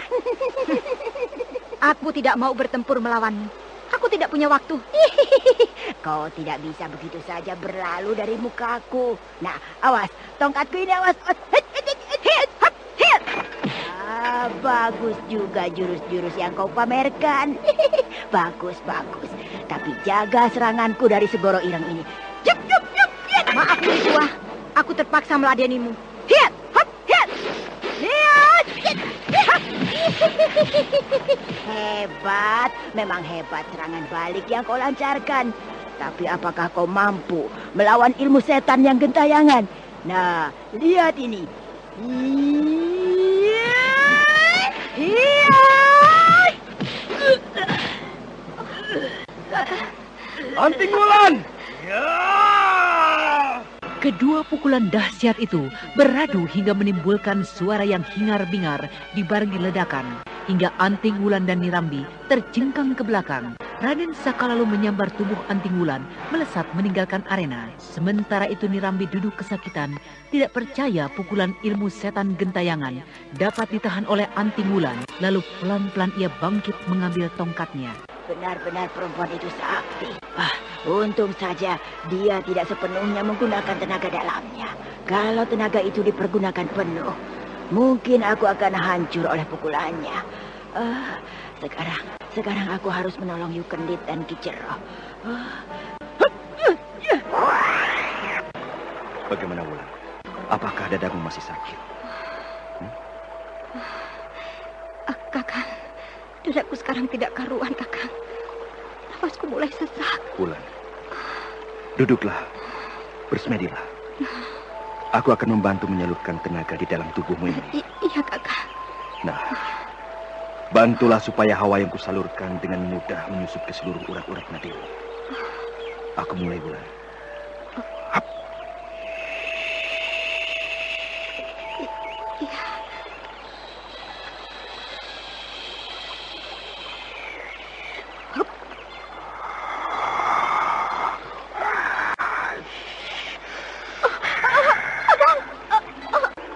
Aku tidak mau bertempur melawanmu. Aku tidak punya waktu. Kau tidak bisa begitu saja berlalu dari mukaku. Nah, awas, tongkatku ini awas. Bagus juga jurus-jurus yang kau pamerkan. Bagus. Tapi jaga seranganku dari Segoro Ireng ini. Maaf, Nenek tua. Aku terpaksa meladenimu. Hebat, memang hebat serangan balik yang kau lancarkan. Tapi apakah kau mampu melawan ilmu setan yang gentayangan? Nah, lihat ini. Anting Wulan! Kedua pukulan dahsyat itu beradu hingga menimbulkan suara yang hingar-bingar dibarengi ledakan. Hingga Anting Wulan dan Nirambi terjengkang ke belakang. Raden Saka lalu menyambar tubuh Anting Wulan melesat meninggalkan arena. Sementara itu Nirambi duduk kesakitan, tidak percaya pukulan ilmu setan gentayangan dapat ditahan oleh Anting Wulan. Lalu pelan-pelan ia bangkit mengambil tongkatnya. Benar-benar perempuan itu sakti. Untung saja dia tidak sepenuhnya menggunakan tenaga dalamnya. Kalau tenaga itu dipergunakan penuh, mungkin aku akan hancur oleh pukulannya. Sekarang aku harus menolong Yukendit dan Kijero. Bagaimana Wulan? Apakah dadamu masih sakit? Kakang, dadaku sekarang tidak karuan, Kakang. Nafasku mulai sesak. Wulan, duduklah, bersemedilah. Aku akan membantu menyalurkan tenaga di dalam tubuhmu ini. Iya, Kakak. Nah, bantulah supaya hawa yang kusalurkan dengan mudah menyusup ke seluruh urat-urat nadimu. Aku mulai, Wulan.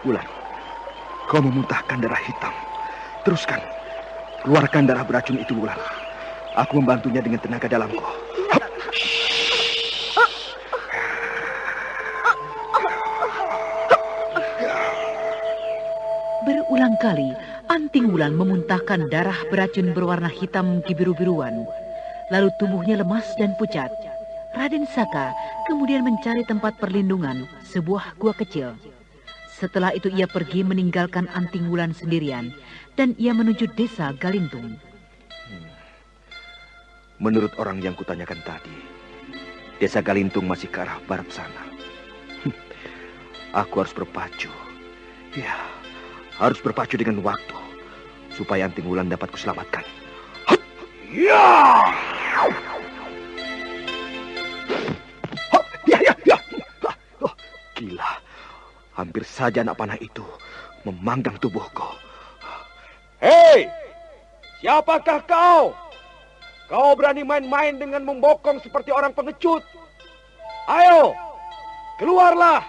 Wulan, kau memuntahkan darah hitam. Teruskan, keluarkan darah beracun itu, Wulan. Aku membantunya dengan tenaga dalamku. Berulang kali, Anting Wulan memuntahkan darah beracun berwarna hitam kebiru-biruan. Lalu tubuhnya lemas dan pucat. Raden Saka kemudian mencari tempat perlindungan, sebuah gua kecil. Setelah itu ia pergi meninggalkan Anting Wulan sendirian, dan ia menuju desa Galintung. Menurut orang yang kutanyakan tadi, desa Galintung masih ke arah barat sana. Aku harus berpacu. Ya, harus berpacu dengan waktu, supaya Anting Wulan dapat kuselamatkan. Ya! Oh, gila. Hampir saja anak panah itu memanggang tubuhku. Hei! Siapakah kau? Kau berani main-main dengan membokong seperti orang pengecut. Ayo, keluarlah.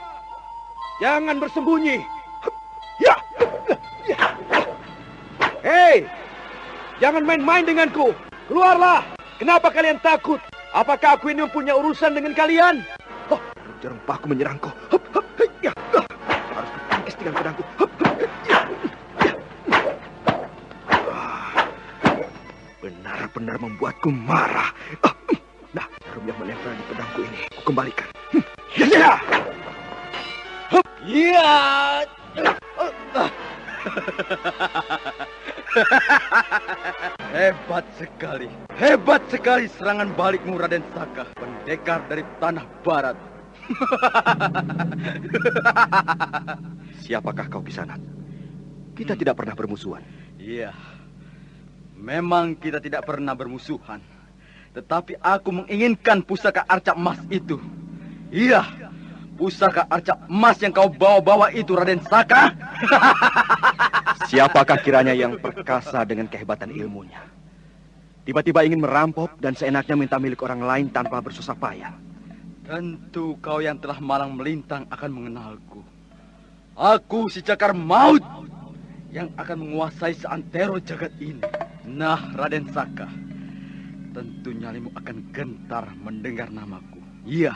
Jangan bersembunyi. Ya! Hei! Jangan main-main denganku. Keluarlah. Kenapa kalian takut? Apakah aku ini mempunyai urusan dengan kalian? Jarum paku menyerangku. Harus kutangkis dengan pedangku. Benar-benar membuatku marah. Nah, jarum yang menempel di pedangku ini aku kembalikan. Ya! Ya! Hebat sekali serangan balikmu, Raden Saka, pendekar dari tanah barat. Siapakah kau, Kisanat? Kita tidak pernah bermusuhan. Iya, memang kita tidak pernah bermusuhan. Tetapi aku menginginkan pusaka arca emas itu. Iya, pusaka arca emas yang kau bawa-bawa itu, Raden Saka. Siapakah kiranya yang perkasa dengan kehebatan ilmunya? Tiba-tiba ingin merampok dan seenaknya minta milik orang lain tanpa bersusah payah. Tentu kau yang telah malang melintang akan mengenalku. Aku si Cakar Maut yang akan menguasai seantero jagat ini. Nah, Raden Saka, tentu nyalimu akan gentar mendengar namaku. Iya,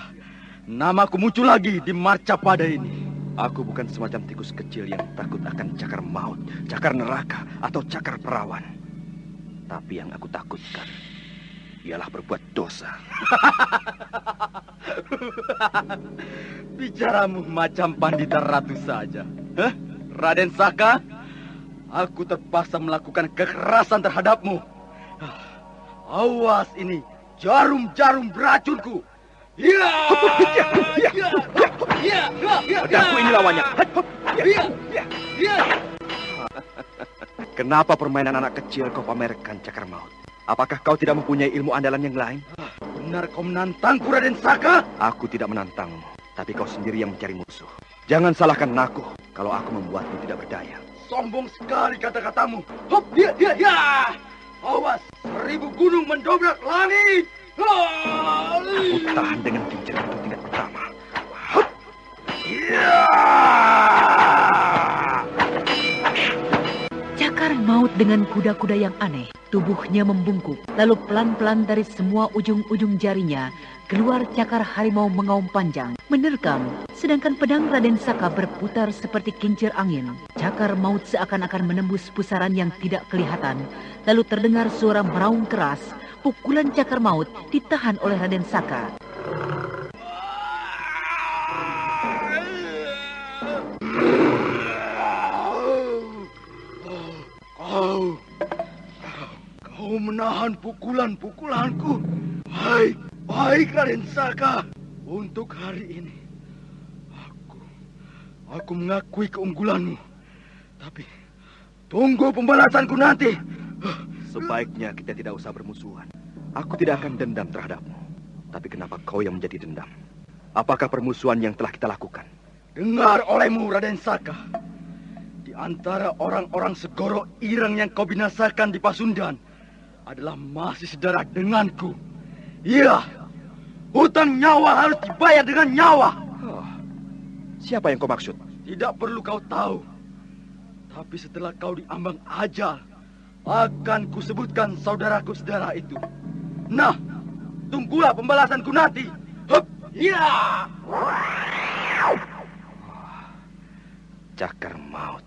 namaku muncul lagi di Marcapada ini. Aku bukan semacam tikus kecil yang takut akan cakar maut, cakar neraka, atau cakar perawan. Tapi yang aku takutkan ialah berbuat dosa. Bicaramu macam Pandita Ratu saja. Raden Saka, aku terpaksa melakukan kekerasan terhadapmu. Awas ini, jarum-jarum beracunku. Pedangku ini lawannya. Kenapa permainan anak kecil kau pamerkan, Cakar Maut? Apakah kau tidak mempunyai ilmu andalan yang lain? Benar kau menantangku, Raden Saka? Aku tidak menantangmu, tapi kau sendiri yang mencari musuh. Jangan salahkan aku kalau aku membuatmu tidak berdaya. Sombong sekali kata-katamu. Awas, 1000 gunung mendobrak langit. Aku tahan dengan kincir itu tingkat pertama. Cakar Maut dengan kuda-kuda yang aneh, tubuhnya membungkuk, lalu pelan-pelan dari semua ujung-ujung jarinya keluar cakar harimau mengaum panjang, menerkam, sedangkan pedang Raden Saka berputar seperti kincir angin. Cakar Maut seakan-akan menembus pusaran yang tidak kelihatan, lalu terdengar suara meraung keras. Pukulan Cakar Maut ditahan oleh Raden Saka. Kau menahan pukulan-pukulanku. Baik, Raden Saka. Untuk hari ini, Aku mengakui keunggulanmu. Tapi tunggu pembalasanku nanti. Sebaiknya kita tidak usah bermusuhan. Aku tidak akan dendam terhadapmu. Tapi kenapa kau yang menjadi dendam? Apakah permusuhan yang telah kita lakukan? Dengar olehmu, Raden Saka. Di antara orang-orang Segoro Ireng yang kau binasakan di Pasundan adalah masih sedarah denganku. Iya, hutang nyawa harus dibayar dengan nyawa. Siapa yang kau maksud? Tidak perlu kau tahu. Tapi setelah kau diambang ajal, akan kusebutkan saudaraku sedarah itu. Nah, tunggulah pembalasanku nanti. Hup, ya. Cakar maut.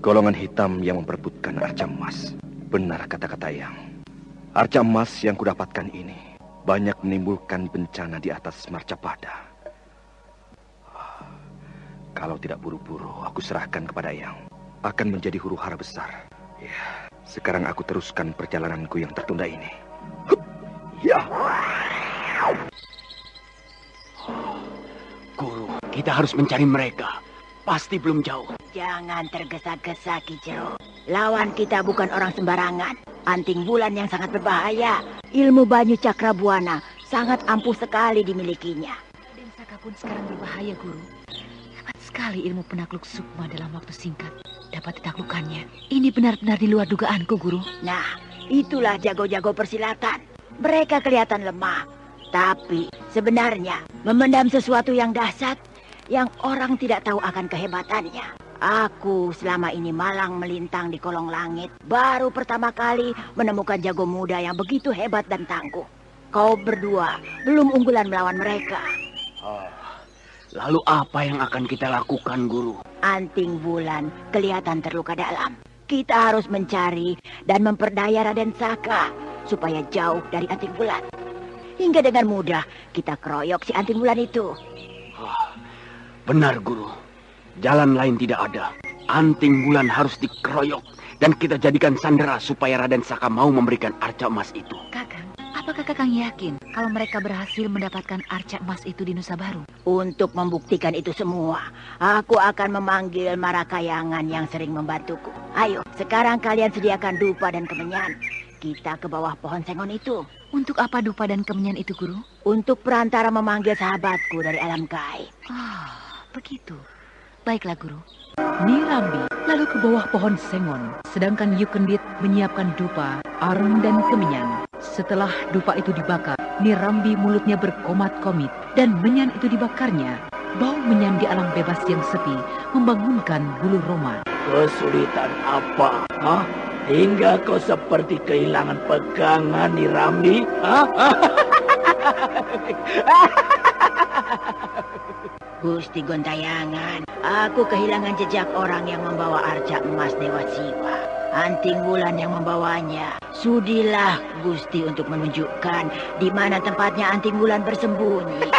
Golongan hitam yang memperebutkan arca emas. Benar kata-kata Yang. Arca emas yang kudapatkan ini banyak menimbulkan bencana di atas Marcapada. Kalau tidak buru-buru aku serahkan kepada Yang, akan menjadi huru-hara besar. Ya, sekarang aku teruskan perjalananku yang tertunda ini. Ya. Guru, kita harus mencari mereka. Pasti belum jauh. Jangan tergesa-gesa, Ki Jero. Lawan kita bukan orang sembarangan. Anting bulan yang sangat berbahaya. Ilmu Banyu Cakrabuana sangat ampuh sekali dimilikinya. Dan Saka pun sekarang berbahaya, Guru. Hebat sekali ilmu penakluk sukma dalam waktu singkat. Dapat ditaklukkannya. Ini benar-benar di luar dugaanku, Guru. Nah, itulah jago-jago persilatan. Mereka kelihatan lemah. Tapi sebenarnya memendam sesuatu yang dahsyat yang orang tidak tahu akan kehebatannya. Aku selama ini malang melintang di kolong langit. Baru pertama kali menemukan jago muda yang begitu hebat dan tangguh. Kau berdua belum unggulan melawan mereka. Lalu apa yang akan kita lakukan, Guru? Anting bulan kelihatan terluka dalam. Kita harus mencari dan memperdaya Raden Saka supaya jauh dari anting bulan. Hingga dengan mudah kita keroyok si anting bulan itu. Benar, Guru. Jalan lain tidak ada. Anting bulan harus dikeroyok dan kita jadikan sandera supaya Raden Saka mau memberikan arca emas itu. Kakang, apakah Kakang yakin kalau mereka berhasil mendapatkan arca emas itu di Nusa Baru? Untuk membuktikan itu semua, aku akan memanggil Marakayangan yang sering membantuku. Ayo, sekarang kalian sediakan dupa dan kemenyan. Kita ke bawah pohon sengon itu. Untuk apa dupa dan kemenyan itu, Guru? Untuk perantara memanggil sahabatku dari alam gaib. Begitu. Baiklah, Guru. Nirambi lalu ke bawah pohon sengon, sedangkan Yukendit menyiapkan dupa, arung dan kemenyan. Setelah dupa itu dibakar, Nirambi mulutnya berkomat-komit dan menyan itu dibakarnya. Bau menyan di alam bebas yang sepi membangunkan bulu roma. Kesulitan apa? Hingga kau seperti kehilangan pegangan, Nirambi? Gusti Gontayangan, aku kehilangan jejak orang yang membawa arca emas Dewa Siwa. Anting bulan yang membawanya. Sudilah Gusti untuk menunjukkan di mana tempatnya anting bulan bersembunyi.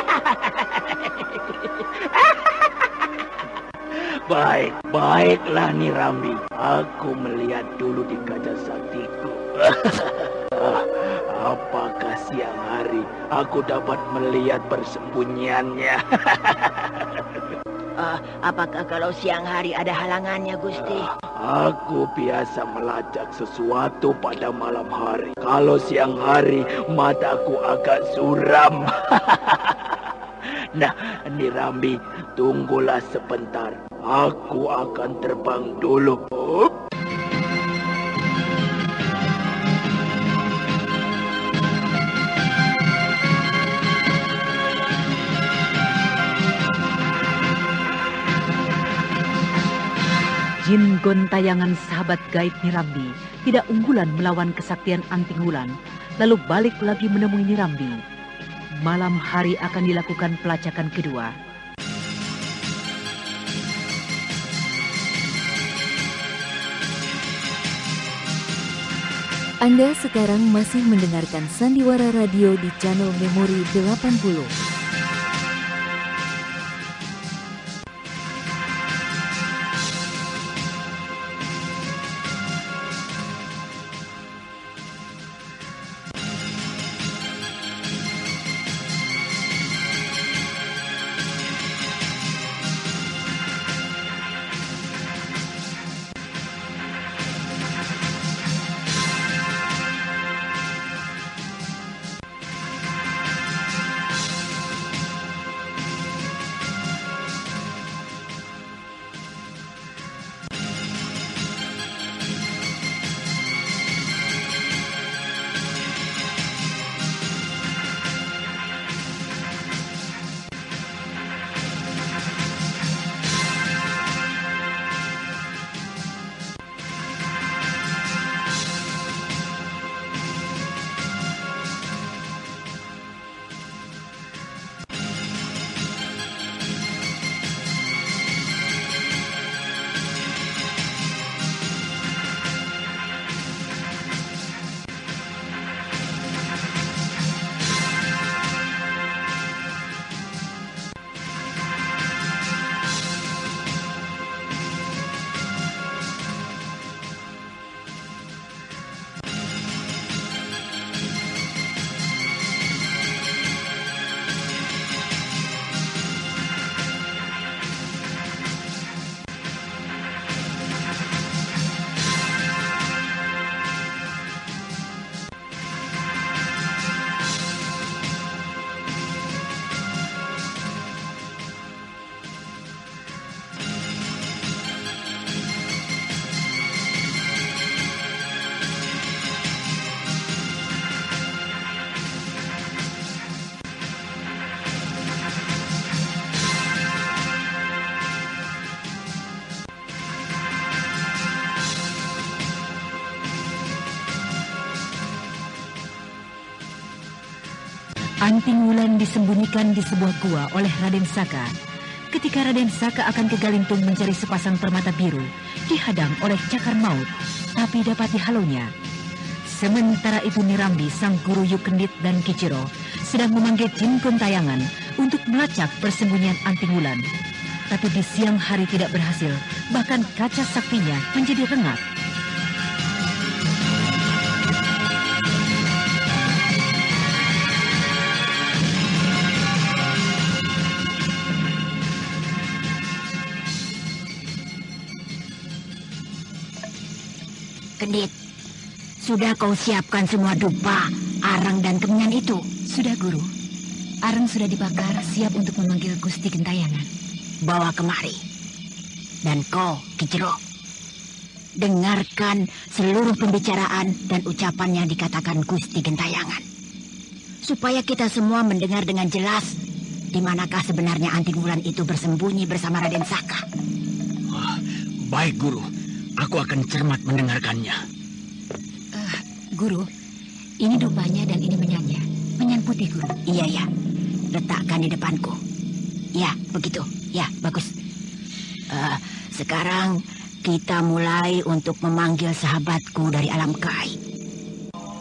Baiklah Nirambi. Aku melihat dulu di kaca saktiku. Apakah siang hari aku dapat melihat persembunyiannya? Apakah kalau siang hari ada halangannya, Gusti? Aku biasa melacak sesuatu pada malam hari. Kalau siang hari, mataku agak suram. Nah, Nirambi, tunggulah sebentar. Aku akan terbang dulu. Jin Gontayangan sahabat gaib Nirambi tidak unggulan melawan kesaktian anting bulan, lalu balik lagi menemui Nirambi. Malam hari akan dilakukan pelacakan kedua. Anda sekarang masih mendengarkan Sandiwara Radio di channel Memori 80. Anting Wulan disembunyikan di sebuah gua oleh Raden Saka. Ketika Raden Saka akan ke Galintung mencari sepasang permata biru, dihadang oleh cakar maut, tapi dapat dihalaunya. Sementara itu Nirambi, sang guru Yukendit dan Kiciro sedang memanggil Jin Gentayangan untuk melacak persembunyian Anting Wulan. Tapi di siang hari tidak berhasil, bahkan kaca saktinya menjadi rengat. Kendit, sudah kau siapkan semua dupa, arang dan kemenyan itu? Sudah, Guru. Arang sudah dibakar, siap untuk memanggil Gusti Gentayangan. Bawa kemari. Dan kau, Kiciro, dengarkan seluruh pembicaraan dan ucapan yang dikatakan Gusti Gentayangan. Supaya kita semua mendengar dengan jelas di manakah sebenarnya Anting Wulan itu bersembunyi bersama Raden Saka. Baik, Guru. Aku akan cermat mendengarkannya. Guru, ini dupanya dan ini menyannya. Menyan putih, Guru. Iya, ya. Letakkan di depanku. Ya, begitu. Ya, bagus. Sekarang kita mulai untuk memanggil sahabatku dari alam gaib.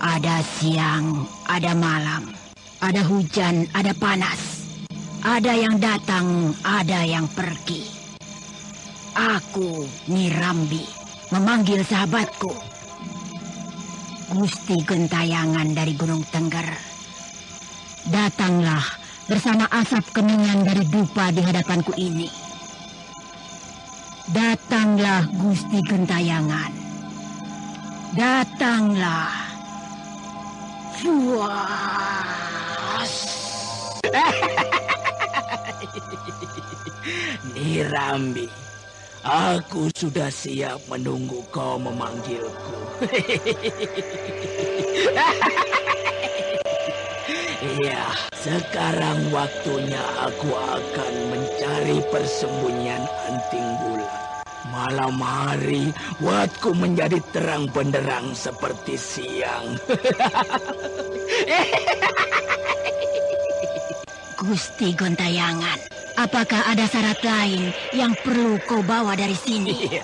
Ada siang, ada malam, ada hujan, ada panas. Ada yang datang, ada yang pergi. Aku, Nirambi, memanggil sahabatku, Gusti Gentayangan dari Gunung Tengger. Datanglah bersama asap kemenyan dari dupa di hadapanku ini. Datanglah Gusti Gentayangan. Datanglah. Fuas. Nirambi, aku sudah siap menunggu kau memanggilku. Iya, sekarang waktunya aku akan mencari persembunyian Anting Wulan. Malam hari buatku menjadi terang benderang seperti siang. Gusti Gentayangan, apakah ada syarat lain yang perlu kau bawa dari sini?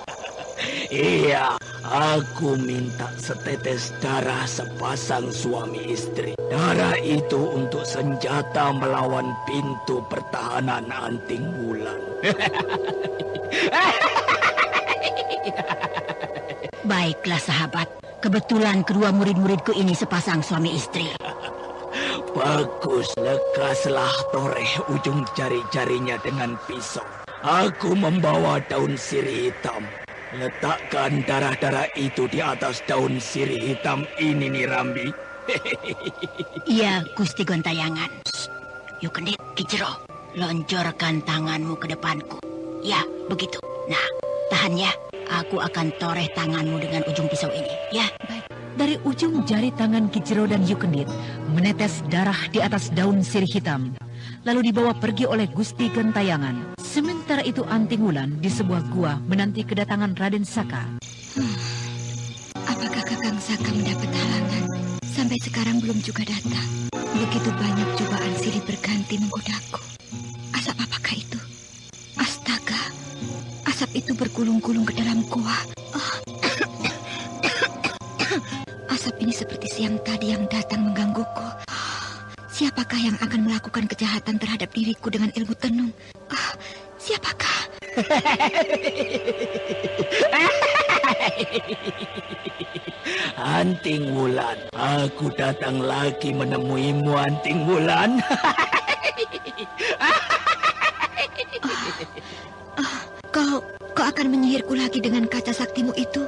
Iya, aku minta setetes darah sepasang suami istri. Darah itu untuk senjata melawan pintu pertahanan Anting Wulan. Baiklah sahabat, kebetulan kedua murid-muridku ini sepasang suami istri. Bagus, lekaslah toreh ujung jari-jarinya dengan pisau. Aku membawa daun sirih hitam. Letakkan darah-darah itu di atas daun sirih hitam ini, Nirambi. Iya, Gusti Gentayangan. Yukendit, Kiciro, loncorkan tanganmu ke depanku. Ya, begitu. Nah, tahan ya. Aku akan toreh tanganmu dengan ujung pisau ini. Ya, baik. Dari ujung jari tangan Kiciro dan Yukendit menetes darah di atas daun sirih hitam, lalu dibawa pergi oleh Gusti Gentayangan. Sementara itu Anting Wulan di sebuah gua menanti kedatangan Raden Saka. Apakah Kakang Saka mendapat halangan? Sampai sekarang belum juga datang. Begitu banyak cobaan silih berganti menggodaku. Asap apakah itu? Astaga, asap itu bergulung-gulung ke dalam gua. Asap ini seperti siang tadi yang datang menggangguku. Siapakah yang akan melakukan kejahatan terhadap diriku dengan ilmu tenung? Siapakah? Anting Wulan, aku datang lagi menemuimu, Anting Wulan. Kau akan menyihirku lagi dengan kaca saktimu itu?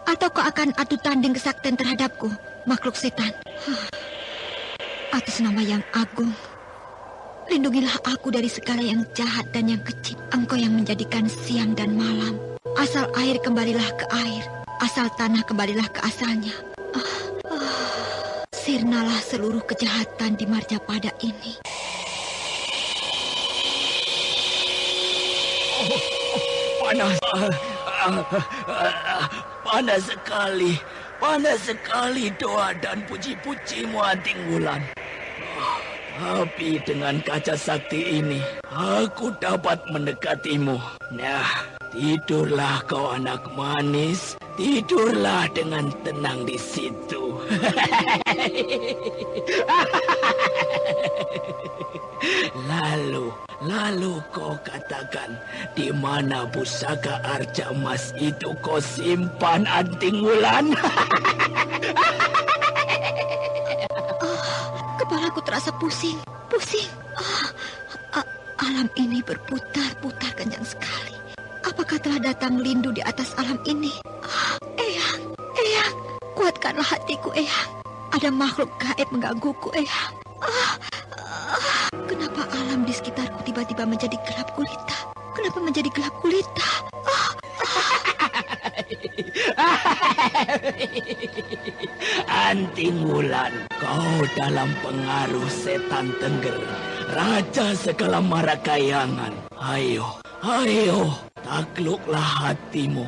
Atau kau akan adu tanding kesaktian terhadapku, makhluk setan? Atas nama yang agung, lindungilah aku dari segala yang jahat dan yang kecil. Engkau yang menjadikan siang dan malam. Asal air kembalilah ke air, asal tanah kembalilah ke asalnya. Sirnalah seluruh kejahatan di Marjapada ini. Panas sekali doa dan puji-pujimu, Anting Wulan. Tapi dengan kaca sakti ini, aku dapat mendekatimu. Nah, tidurlah kau anak manis. Tidurlah dengan tenang di situ. Lalu kau katakan di mana pusaka arca emas itu kau simpan, Anting Wulan? Kepalaku terasa pusing. Alam ini berputar-putar kencang sekali. Apakah telah datang lindu di atas alam ini? Eyang, kuatkanlah hatiku, Eyang. Ada makhluk gaib menggangguku, Eyang. Kenapa alam di sekitarku tiba-tiba menjadi gelap gulita? Kenapa menjadi gelap gulita? Anting Wulan, kau dalam pengaruh setan Tengger, raja segala marakayangan. Ayo, takluklah hatimu.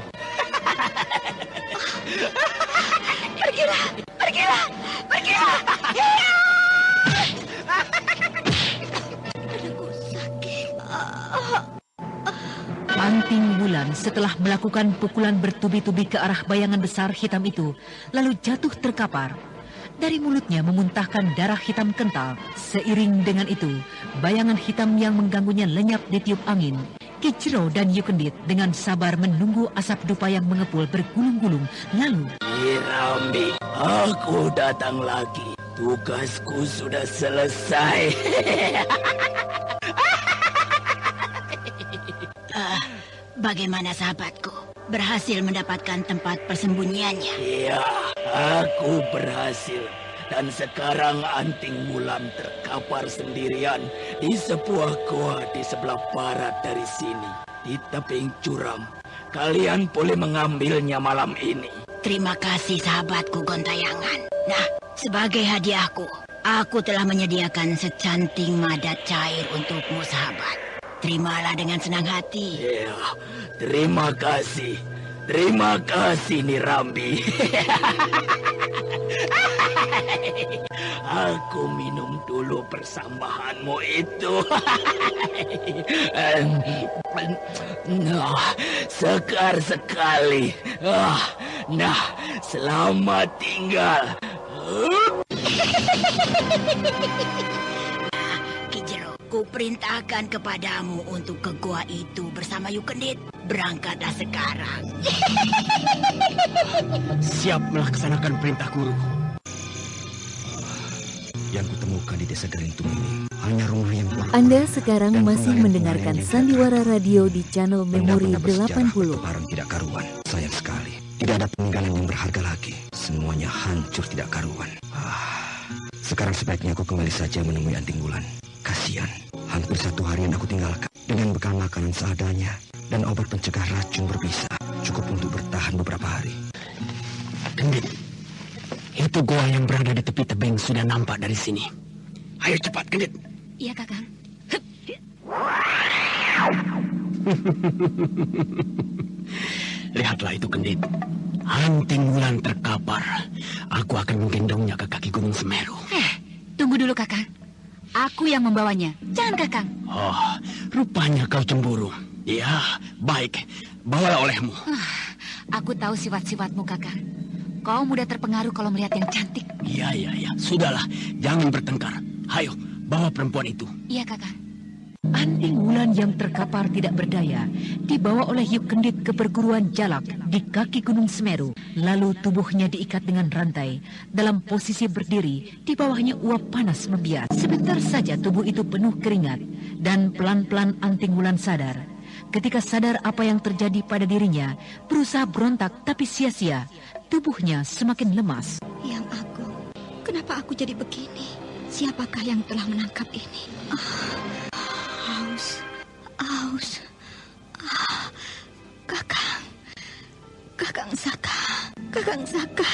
Pergilah. Dadaku sakit. Anting Wulan setelah melakukan pukulan bertubi-tubi ke arah bayangan besar hitam itu, lalu jatuh terkapar. Dari mulutnya memuntahkan darah hitam kental. Seiring dengan itu, bayangan hitam yang mengganggunya lenyap ditiup angin. Ki Jero dan Yukendit dengan sabar menunggu asap dupa yang mengepul bergulung-gulung. Lalu, Rambi, aku datang lagi. Tugasku sudah selesai. Bagaimana sahabatku? Berhasil mendapatkan tempat persembunyiannya? Iya, aku berhasil. Dan sekarang Anting Wulan terkapar sendirian di sebuah goa di sebelah barat dari sini, di tebing curam. Kalian boleh mengambilnya malam ini. Terima kasih sahabatku Gontayangan. Nah, sebagai hadiahku, aku telah menyediakan secanting madat cair untukmu sahabat. Terimalah dengan senang hati. Ya, terima kasih. Terima kasih, Nirambi. Aku minum dulu persambahanmu itu. Nah, segar sekali. Nah, selamat tinggal. Ki Jero, ku perintahkan kepadamu untuk ke gua itu bersama Yukendit. Berangkatlah sekarang. Siap melaksanakan perintah guru. Yang kutemukan di desa Gerintung ini hanya rumah yang tua. Anda sekarang masih mendengarkan Sandiwara Radio di channel Memori 80. Barang tidak karuan. Sayang sekali, tidak ada peninggalan yang berharga lagi. Semuanya hancur tidak karuan. Sekarang sebaiknya aku kembali saja menemui Anting Wulan. Kasihan, hampir 1 harian aku tinggalkan dengan bekal makanan seadanya dan obat pencegah racun berbisa. Cukup untuk bertahan beberapa hari. Gendit, itu goa yang berada di tepi tebing sudah nampak dari sini. Ayo cepat, Gendit. Iya, Kakang. Lihatlah itu, Gendit. Anting Wulan terkapar. Aku akan menggendongnya ke kaki Gunung Semeru. Tunggu dulu, Kakang. Aku yang membawanya. Jangan, Kakang. Oh, rupanya kau cemburu. Ya, baik. Bawalah olehmu. Aku tahu sifat-sifatmu, Kakang. Kau mudah terpengaruh kalau melihat yang cantik. Iya. Sudahlah, jangan bertengkar. Hayo, bawa perempuan itu. Iya, Kakang. Anting Wulan yang terkapar tidak berdaya dibawa oleh Yukendit ke perguruan Jalak di kaki Gunung Semeru. Lalu tubuhnya diikat dengan rantai. Dalam posisi berdiri, di bawahnya uap panas membias. Sebentar saja tubuh itu penuh keringat. Dan pelan-pelan Anting Wulan sadar. Ketika sadar apa yang terjadi pada dirinya, berusaha berontak tapi sia-sia. Tubuhnya semakin lemas. Yang Agung, kenapa aku jadi begini? Siapakah yang telah menangkap ini? Haus. Kakang Saka.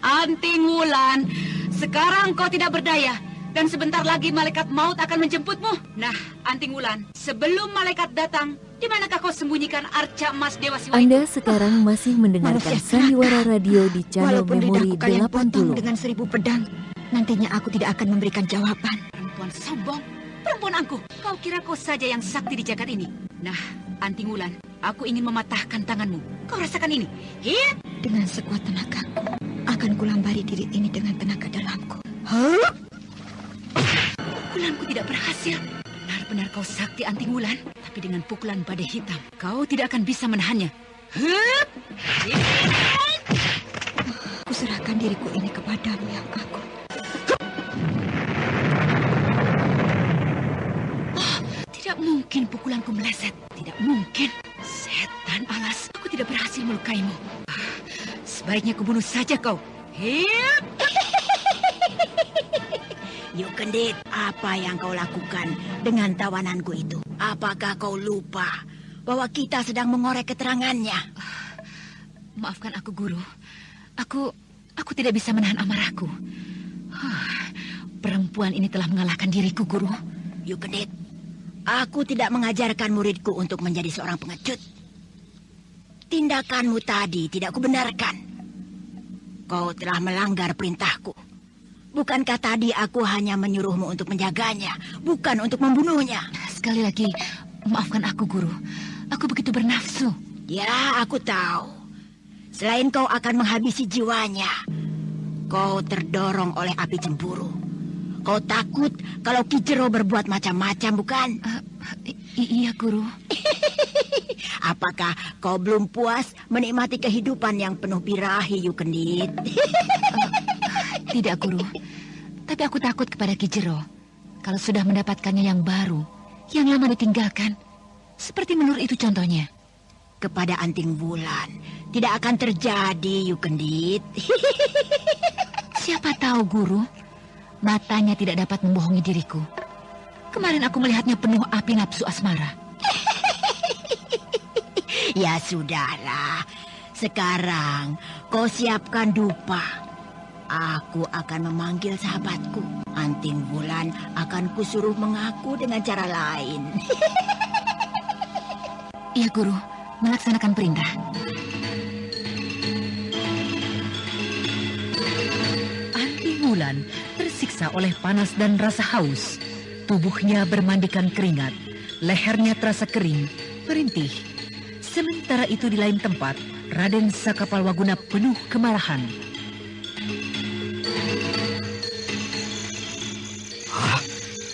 Anting Wulan, sekarang kau tidak berdaya. Dan sebentar lagi malaikat maut akan menjemputmu. Nah, Anting Wulan, sebelum malaikat datang, di manakah kau sembunyikan arca emas Dewa Siwa? Anda sekarang masih mendengarkan Sandiwara Radio di channel Memori 80. Dengan 1000 pedang, nantinya aku tidak akan memberikan jawaban. Perempuan sombong, perempuan angkuh. Kau kira kau saja yang sakti di jagat ini? Nah, Anting Wulan, aku ingin mematahkan tanganmu. Kau rasakan ini. Hiya! Dengan sekuat tenagaku, akan kulambari diri ini dengan tenaga dalamku. Pukulanku tidak berhasil. Benar-benar kau sakti, Anting Wulan. Tapi dengan pukulan badai hitam, kau tidak akan bisa menahannya. Kuserahkan diriku ini kepadamu yang agung. Tidak mungkin pukulanku meleset. Tidak mungkin. Setan alas, aku tidak berhasil melukaimu. Sebaiknya kubunuh saja kau. Yuk Kendit, apa yang kau lakukan dengan tawananku itu? Apakah kau lupa bahwa kita sedang mengorek keterangannya? Maafkan aku, Guru. Aku tidak bisa menahan amarahku. Perempuan ini telah mengalahkan diriku, Guru. Yuk Kendit, aku tidak mengajarkan muridku untuk menjadi seorang pengecut. Tindakanmu tadi tidak kubenarkan. Kau telah melanggar perintahku. Bukankah tadi aku hanya menyuruhmu untuk menjaganya, bukan untuk membunuhnya? Sekali lagi, maafkan aku, Guru. Aku begitu bernafsu. Ya, aku tahu. Selain kau akan menghabisi jiwanya, kau terdorong oleh api cemburu. Kau takut kalau Ki Jero berbuat macam-macam, bukan? Iya, Guru. Apakah kau belum puas menikmati kehidupan yang penuh birahi, Yuk Kendit? Tidak, Guru. Tapi aku takut kepada Ki Jero. Kalau sudah mendapatkannya yang baru, yang lama ditinggalkan. Seperti Menur itu contohnya. Kepada Anting Wulan, tidak akan terjadi, Yuk Kendit. Siapa tahu, Guru. Matanya tidak dapat membohongi diriku. Kemarin aku melihatnya penuh api nafsu asmara. Ya sudahlah. Sekarang kau siapkan dupa. Aku akan memanggil sahabatku. Anting Wulan akan kusuruh mengaku dengan cara lain. Iya, Guru. Melaksanakan perintah. Anting Wulan tersiksa oleh panas dan rasa haus. Tubuhnya bermandikan keringat. Lehernya terasa kering, merintih. Sementara itu di lain tempat, Raden Sakapalwaguna penuh kemarahan.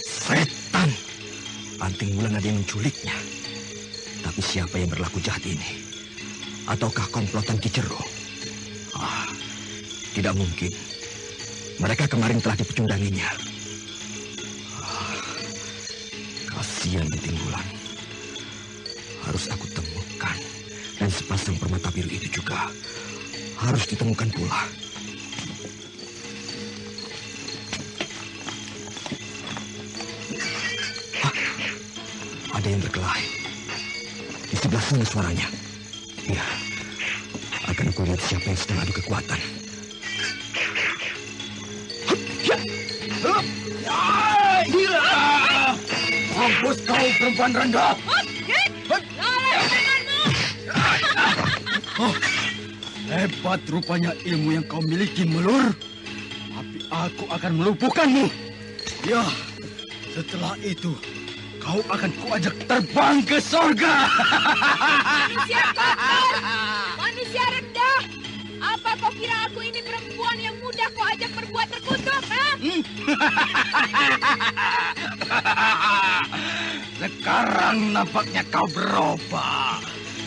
Setan! Anting Wulan ada yang menculiknya. Tapi siapa yang berlaku jahat ini? Ataukah komplotan Ki Jero? Tidak mungkin. Mereka kemarin telah dipecundanginya. Kasihan Anting Wulan. Harus aku temukan. Dan sepasang permata biru itu juga harus ditemukan pula. Ada yang berkelahi. Di sebelah sana suaranya. Ya, akan aku lihat siapa yang sedang adu kekuatan. Mampus kau, perempuan rendah! Hebat rupanya ilmu yang kau miliki, Melur. Tapi aku akan melumpuhkanmu. Ya, setelah itu kau akan kuajak terbang ke sorga. Manusia kotor, manusia rendah. Apa kau kira aku ini perempuan yang mudah kau ajak berbuat terkutuk? Sekarang nampaknya kau berubah.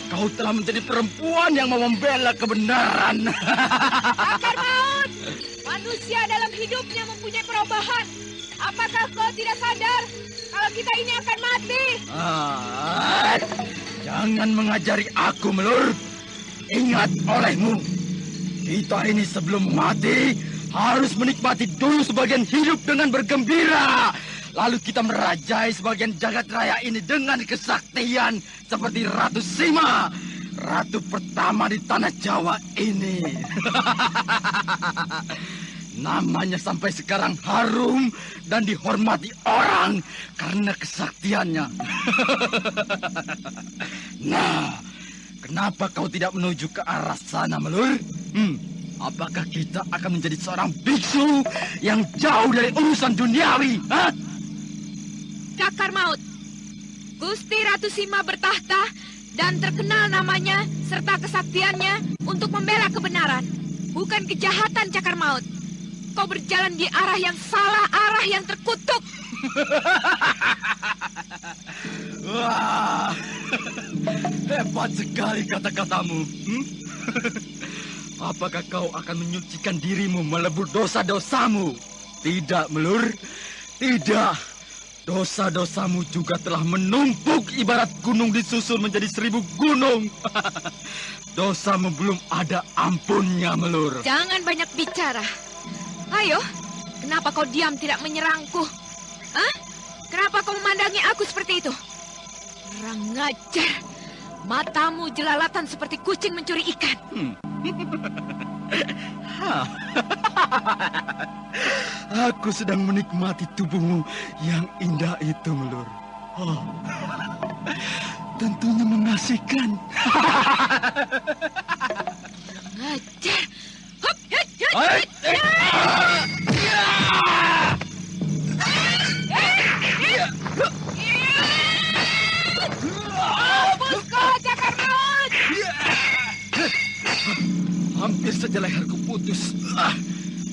Kau telah menjadi perempuan yang mau membela kebenaran. Akar maut, manusia dalam hidupnya mempunyai perubahan. Apakah kau tidak sadar kalau kita ini akan mati? Jangan mengajari aku, Melur. Ingat olehmu, kita ini sebelum mati harus menikmati dulu sebagian hidup dengan bergembira. Lalu kita merajai sebagian jagat raya ini dengan kesaktian seperti Ratu Sima, ratu pertama di tanah Jawa ini. Namanya sampai sekarang harum dan dihormati orang karena kesaktiannya. Nah, kenapa kau tidak menuju ke arah sana, Melur? Apakah kita akan menjadi seorang biksu yang jauh dari urusan duniawi? Hah? Cakar Maut, Gusti Ratu Sima bertahta dan terkenal namanya serta kesaktiannya untuk membela kebenaran, bukan kejahatan, Cakar Maut. Kau berjalan di arah yang salah, arah yang terkutuk. Wah, hebat sekali kata-katamu. Apakah kau akan menyucikan dirimu melebur dosa-dosamu? Tidak, Melur. Tidak. Dosa-dosamu juga telah menumpuk ibarat gunung disusul menjadi 1000 gunung. Dosamu belum ada ampunnya, Melur. Jangan banyak bicara. Ayo, kenapa kau diam tidak menyerangku? Hah? Kenapa kau memandangi aku seperti itu? Kurang ngajar. Matamu jelalatan seperti kucing mencuri ikan. Aku sedang menikmati tubuhmu yang indah itu, Melur. Oh, tentunya mengasihkan. Ngajar. Cakar Maut! Hampir saja leherku putus.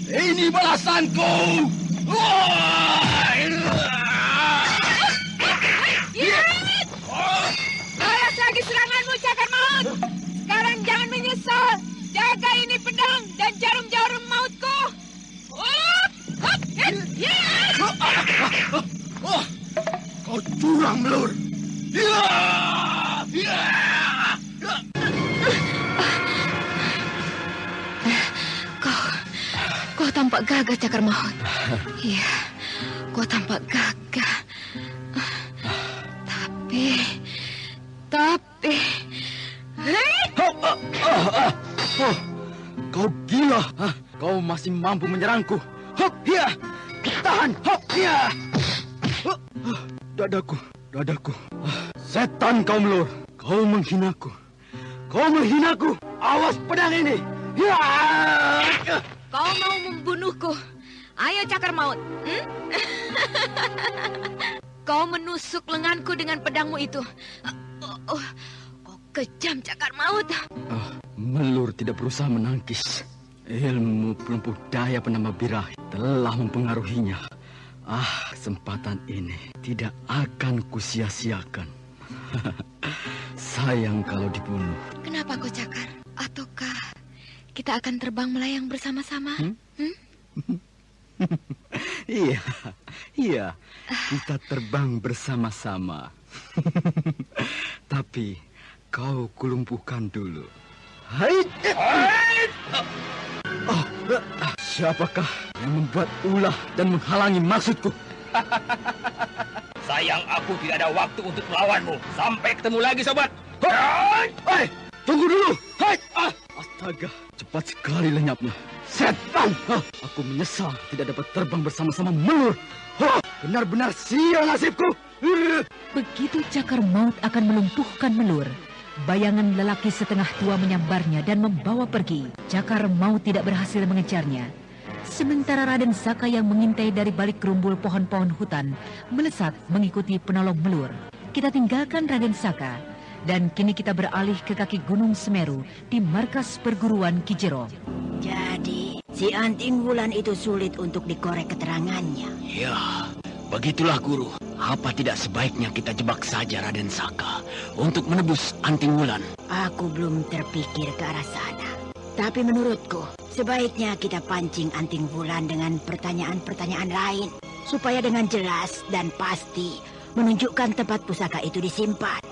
Ini balasanku. Balas lagi seranganmu, Cakar Maut. Sekarang jangan menyesal. Jaga ini pedang dan jarum-jarum mautku. Kau curang, Melur. Kau tampak gagah, Cakar Maut. Iya, kau tampak gagah. Tapi... Kau gila. Kau masih mampu menyerangku. Tahan. Dadaku. Setan kau, Melur. Kau menghinaku. Awas pedang ini. Kau mau membunuhku? Ayo, Cakar Maut. Kau menusuk lenganku dengan pedangmu itu. Kau kejam, Cakar Maut. Melur tidak berusaha menangkis. Ilmu penempuh daya penambah birahi telah mempengaruhinya. Kesempatan ini tidak akan kusia-siakan. Sayang kalau dibunuh. Kenapa kau, Cakar? Ataukah kita akan terbang melayang bersama-sama? Iya. Kita terbang bersama-sama. Tapi kau kulumpuhkan dulu. Siapakah yang membuat ulah dan menghalangi maksudku? Sayang, aku tidak ada waktu untuk melawanmu. Sampai ketemu lagi, sobat. Tunggu dulu. Astaga, cepat sekali lenyapnya. Setan! Aku menyesal tidak dapat terbang bersama-sama Melur. Benar-benar sial nasibku. Begitu Cakar Maut akan melumpuhkan Melur, bayangan lelaki setengah tua menyambarnya dan membawa pergi. Cakar Maut tidak berhasil mengejarnya. Sementara Raden Saka yang mengintai dari balik gerumbul pohon-pohon hutan melesat mengikuti penolong Melur. Kita tinggalkan Raden Saka dan kini kita beralih ke kaki Gunung Semeru di markas perguruan Ki Jero. Jadi, si Anting Wulan itu sulit untuk dikorek keterangannya. Ya, begitulah Guru. Apa tidak sebaiknya kita jebak saja Raden Saka untuk menebus Anting Wulan? Aku belum terpikir ke arah sana. Tapi menurutku, sebaiknya kita pancing Anting Wulan dengan pertanyaan-pertanyaan lain. Supaya dengan jelas dan pasti menunjukkan tempat pusaka itu disimpan.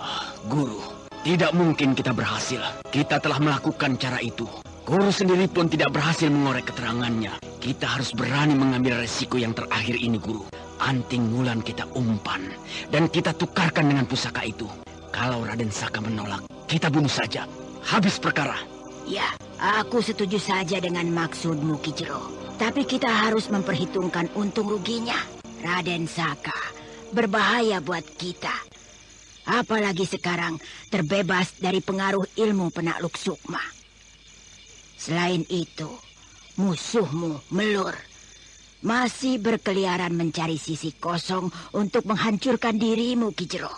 Guru, tidak mungkin kita berhasil. Kita telah melakukan cara itu. Guru sendiri pun tidak berhasil mengorek keterangannya. Kita harus berani mengambil resiko yang terakhir ini, Guru. Anting Wulan kita umpan dan kita tukarkan dengan pusaka itu. Kalau Raden Saka menolak, kita bunuh saja. Habis perkara. Ya, aku setuju saja dengan maksudmu, Ki Jero. Tapi kita harus memperhitungkan untung ruginya. Raden Saka berbahaya buat kita. Apalagi sekarang terbebas dari pengaruh ilmu penakluk sukma. Selain itu, musuhmu Melur masih berkeliaran mencari sisi kosong untuk menghancurkan dirimu, Ki Jero.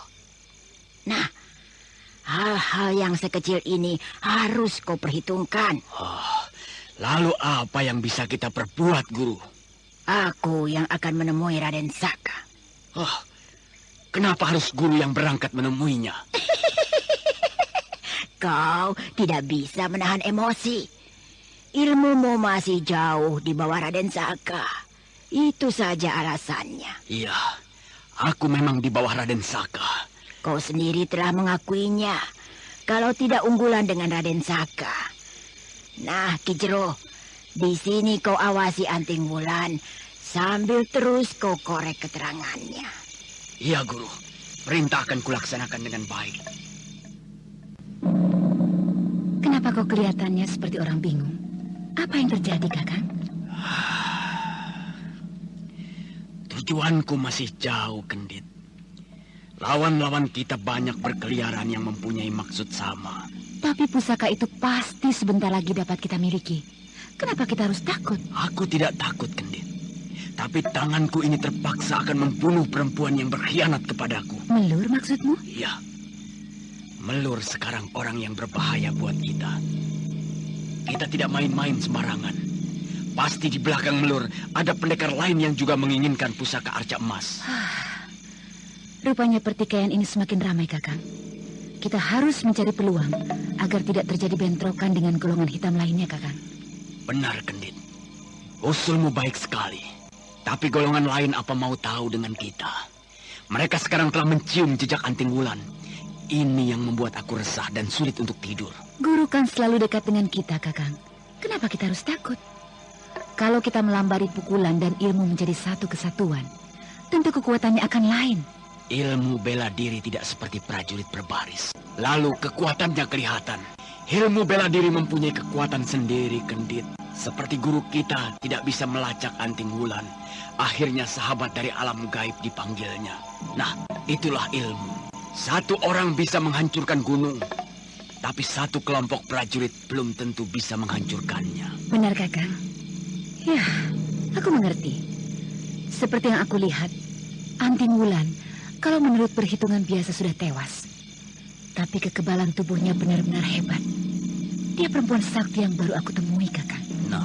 Nah, hal-hal yang sekecil ini harus kau perhitungkan. Lalu apa yang bisa kita perbuat, Guru? Aku yang akan menemui Raden Saka. Kenapa harus Guru yang berangkat menemuinya? Kau tidak bisa menahan emosi. Ilmumu masih jauh di bawah Raden Saka. Itu saja alasannya. Iya, aku memang di bawah Raden Saka. Kau sendiri telah mengakuinya. Kalau tidak unggulan dengan Raden Saka. Nah, Ki Jero, di sini kau awasi Anting Wulan sambil terus kau korek keterangannya. Iya, Guru. Perintah akan kulaksanakan dengan baik. Kenapa kau kelihatannya seperti orang bingung? Apa yang terjadi, Kakang? Tujuanku masih jauh, Kendit. Lawan-lawan kita banyak berkeliaran yang mempunyai maksud sama. Tapi pusaka itu pasti sebentar lagi dapat kita miliki. Kenapa kita harus takut? Aku tidak takut, Kendit. Tapi tanganku ini terpaksa akan membunuh perempuan yang berkhianat kepadaku. Melur maksudmu? Iya. Melur sekarang orang yang berbahaya buat kita. Kita tidak main-main sembarangan. Pasti di belakang Melur ada pendekar lain yang juga menginginkan pusaka arca emas. Rupanya pertikaian ini semakin ramai, Kakang. Kita harus mencari peluang agar tidak terjadi bentrokan dengan golongan hitam lainnya, Kakang. Benar, Kendit. Usulmu baik sekali. Tapi golongan lain apa mau tahu dengan kita? Mereka sekarang telah mencium jejak Anting Wulan. Ini yang membuat aku resah dan sulit untuk tidur. Guru kan selalu dekat dengan kita, Kakang. Kenapa kita harus takut? Kalau kita melambari pukulan dan ilmu menjadi satu kesatuan, tentu kekuatannya akan lain. Ilmu bela diri tidak seperti prajurit berbaris. Lalu kekuatannya kelihatan. Ilmu bela diri mempunyai kekuatan sendiri, Kendit. Seperti guru kita tidak bisa melacak Anting Wulan. Akhirnya sahabat dari alam gaib dipanggilnya. Nah, itulah ilmu. Satu orang bisa menghancurkan gunung. Tapi satu kelompok prajurit belum tentu bisa menghancurkannya. Benar, Kakang. Ya, aku mengerti. Seperti yang aku lihat, Anting Wulan, kalau menurut perhitungan biasa sudah tewas. Tapi kekebalan tubuhnya benar-benar hebat. Dia perempuan sakti yang baru aku temui, Kakang. Nah,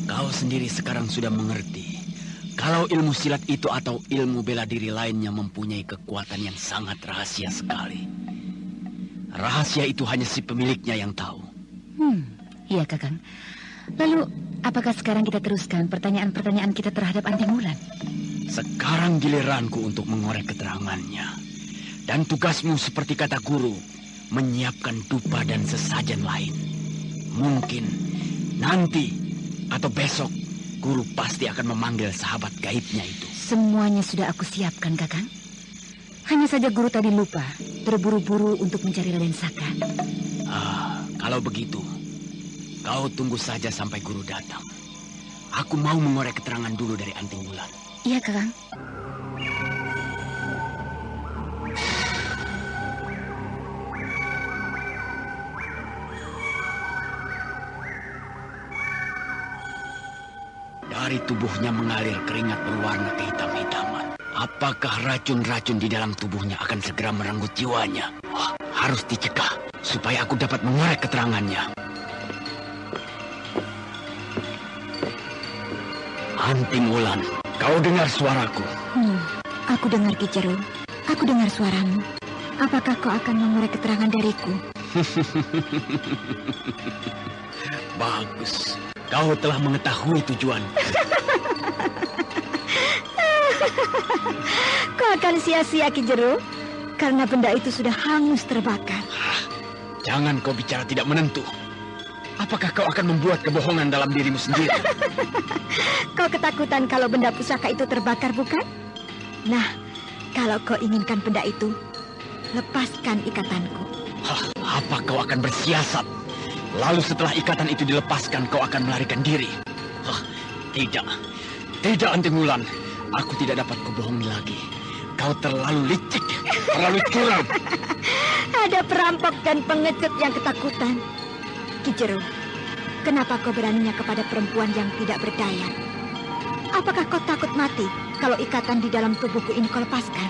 kau sendiri sekarang sudah mengerti. Kalau ilmu silat itu atau ilmu bela diri lainnya mempunyai kekuatan yang sangat rahasia sekali. Rahasia itu hanya si pemiliknya yang tahu. Iya, Kakang. Lalu, apakah sekarang kita teruskan pertanyaan-pertanyaan kita terhadap Anting Wulan? Sekarang giliranku untuk mengorek keterangannya. Dan tugasmu seperti kata guru, menyiapkan dupa dan sesajen lain. Mungkin nanti atau besok, guru pasti akan memanggil sahabat gaibnya itu. Semuanya sudah aku siapkan, Kakang. Hanya saja guru tadi lupa, terburu-buru untuk mencari Raden Saka. Kalau begitu, kau tunggu saja sampai guru datang. Aku mau mengorek keterangan dulu dari Anting Wulan. Iya, Kakang. Dari tubuhnya mengalir keringat berwarna kehitam-hitaman. Apakah racun-racun di dalam tubuhnya akan segera merenggut jiwanya? Harus dicegah supaya aku dapat mengorek keterangannya. Anting Wulan, kau dengar suaraku? Aku dengar, Ki Jero. Aku dengar suaramu. Apakah kau akan mengorek keterangan dariku? Bagus. Kau telah mengetahui tujuan. Kau akan sia-sia, Ki Jero, karena benda itu sudah hangus terbakar. Jangan kau bicara tidak menentu. Apakah kau akan membuat kebohongan dalam dirimu sendiri? Kau ketakutan kalau benda pusaka itu terbakar, bukan? Nah, kalau kau inginkan benda itu, lepaskan ikatanku. Apa kau akan bersiasat? Lalu setelah ikatan itu dilepaskan, kau akan melarikan diri. Tidak Anting Wulan. Aku tidak dapat kubohongi lagi. Kau terlalu licik, terlalu curang. Ada perampok dan pengecut yang ketakutan. Ki Jero, kenapa kau beraninya kepada perempuan yang tidak berdaya? Apakah kau takut mati kalau ikatan di dalam tubuhku ini kau lepaskan?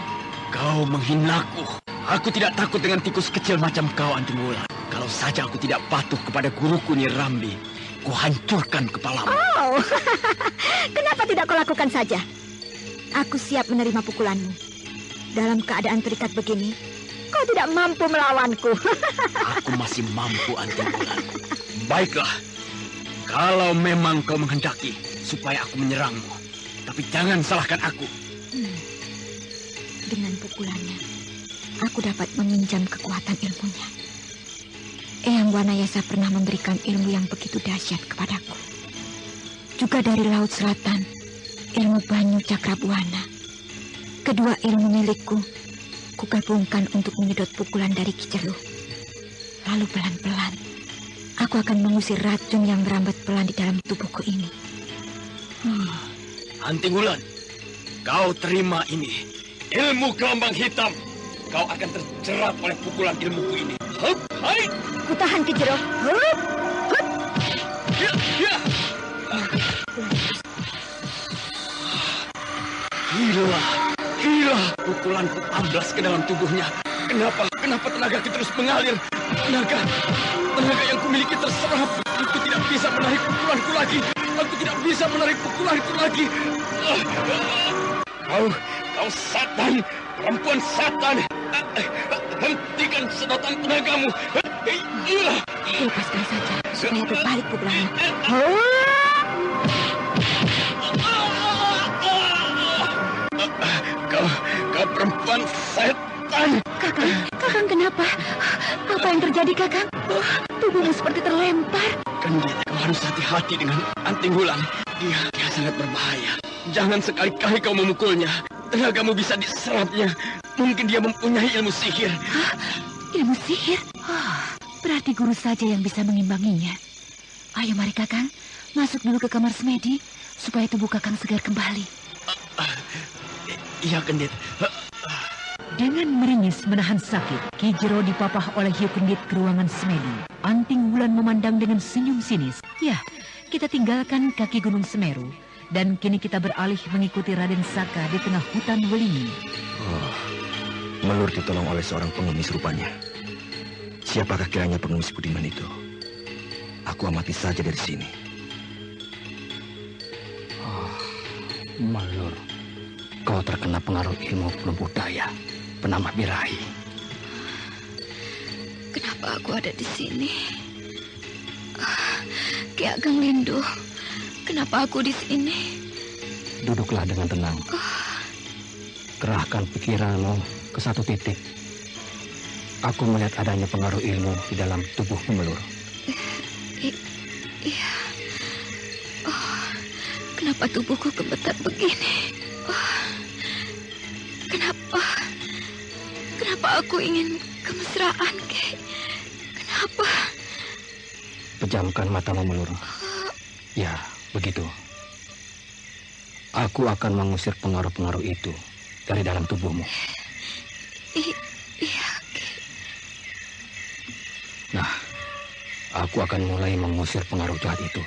Kau menghinaku. Aku tidak takut dengan tikus kecil macam kau, Anting Wulan. Kalau saja aku tidak patuh kepada guruku Nirambi, ku hancurkan kepalamu. Oh, kenapa tidak kau lakukan saja? Aku siap menerima pukulanmu. Dalam keadaan terikat begini, kau tidak mampu melawanku. Aku masih mampu, Anting Wulan. Baiklah, kalau memang kau menghendaki supaya aku menyerangmu, tapi jangan salahkan aku. Dengan pukulannya, aku dapat meminjam kekuatan ilmunya. Eyang Wanayasa pernah memberikan ilmu yang begitu dahsyat kepadaku. Juga dari Laut Selatan, ilmu Banyu Cakrabuana. Kedua ilmu milikku, kugabungkan untuk menyedot pukulan dari Ki Jero. Lalu pelan-pelan, aku akan mengusir racun yang merambat pelan di dalam tubuhku ini. Anting Wulan, kau terima ini. Ilmu gelombang hitam. Kau akan terjerat oleh pukulan ilmuku ini. Hup, hai! Ku tahan, Ki Jero. Hup, hup. Ya, ya. Gila, pukulanku amblas ke dalam tubuhnya. Kenapa tenagaku terus mengalir? Tenaga yang kumiliki terserap. Aku tidak bisa menarik pukulanku lagi. Aku tidak bisa menarik pukulanku lagi. Kau setan, perempuan setan. Hentikan sedotan tenagamu. Lepaskan saja, supaya berbalik pukulannya. Kau perempuan setan. Kakang kenapa? Apa yang terjadi, Kakang? Tubuhmu seperti terlempar. Kendit, kau harus hati-hati dengan Anting Wulan. Dia sangat berbahaya. Jangan sekali-kali kau memukulnya. Tenagamu bisa diserapnya. Mungkin dia mempunyai ilmu sihir. Hah? Ilmu sihir? Berarti guru saja yang bisa mengimbanginya. Ayo mari Kakang, masuk dulu ke kamar semedi supaya tubuh Kakang segar kembali. Iya, Kendit. Dengan meringis menahan sakit, Ki Jero dipapah oleh Hiu Kendit ke ruangan semedi. Anting Wulan memandang dengan senyum sinis. Ya, kita tinggalkan kaki Gunung Semeru. Dan kini kita beralih mengikuti Raden Saka di tengah hutan Welimi. Melur ditolong oleh seorang pengemis rupanya. Siapakah kiranya pengemis budiman itu? Aku amati saja dari sini. Melur, kau terkena pengaruh ilmu penuh budaya, penambah birahi. Kenapa aku ada di sini? Ki Ageng Lindu, kenapa aku di sini? Duduklah dengan tenang. Kerahkan pikiranmu ke satu titik. Aku melihat adanya pengaruh ilmu di dalam tubuhmu, Melur. Iya. Kenapa tubuhku gemetar begini? Kenapa aku ingin kemesraan, Ki? Kenapa? Pejamkan matamu, Melur. Ya, begitu. Aku akan mengusir pengaruh-pengaruh itu dari dalam tubuhmu. Iya, Ki. Nah, aku akan mulai mengusir pengaruh jahat itu.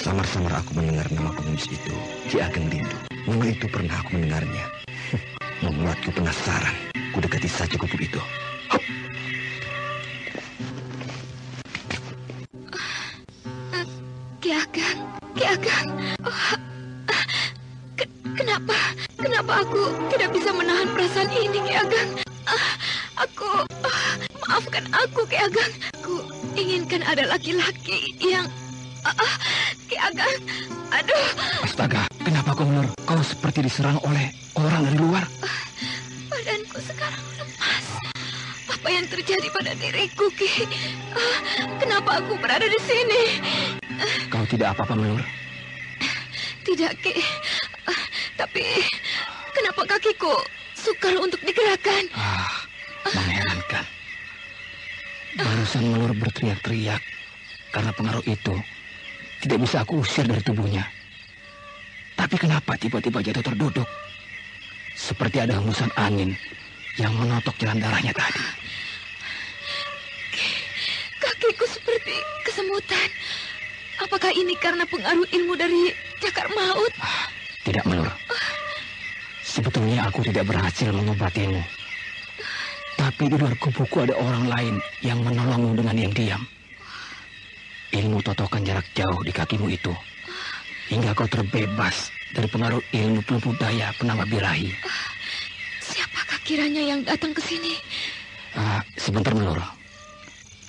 Samar-samar aku mendengar nama pengemis itu, Ki Ageng Lindu. Nama itu pernah aku mendengarnya. Membuatku penasaran. Ku dekati saja gubuk itu. Hop. Ki Ageng. Kenapa aku tidak bisa menahan perasaan ini, Ki Ageng? Maafkan aku, Ki Ageng. Aku inginkan ada laki-laki yang... Ki Ageng, aduh. Astaga, kenapa kau, Melur? Kau seperti diserang oleh orang dari luar. Badanku sekarang lemas. Apa yang terjadi pada diriku, Ki? Kenapa aku berada di sini? Kau tidak apa-apa, Melur? Tidak, Ki. Tapi kenapa kakiku sukar untuk digerakkan? Barusan Melur berteriak-teriak karena pengaruh itu tidak bisa aku usir dari tubuhnya. Tapi kenapa tiba-tiba jatuh terduduk? Seperti ada hembusan angin yang menotok jalan darahnya tadi. Kakiku seperti kesemutan. Apakah ini karena pengaruh ilmu dari cakar maut? Tidak, Melur. Sebetulnya aku tidak berhasil mengobatimu. Tapi di luar kubuku ada orang lain yang menolongmu dengan yang diam. Ilmu totokan jarak jauh di kakimu itu, hingga kau terbebas dari pengaruh ilmu pelumpuh daya penambah birahi. Siapakah kiranya yang datang ke sini? Sebentar, Melur.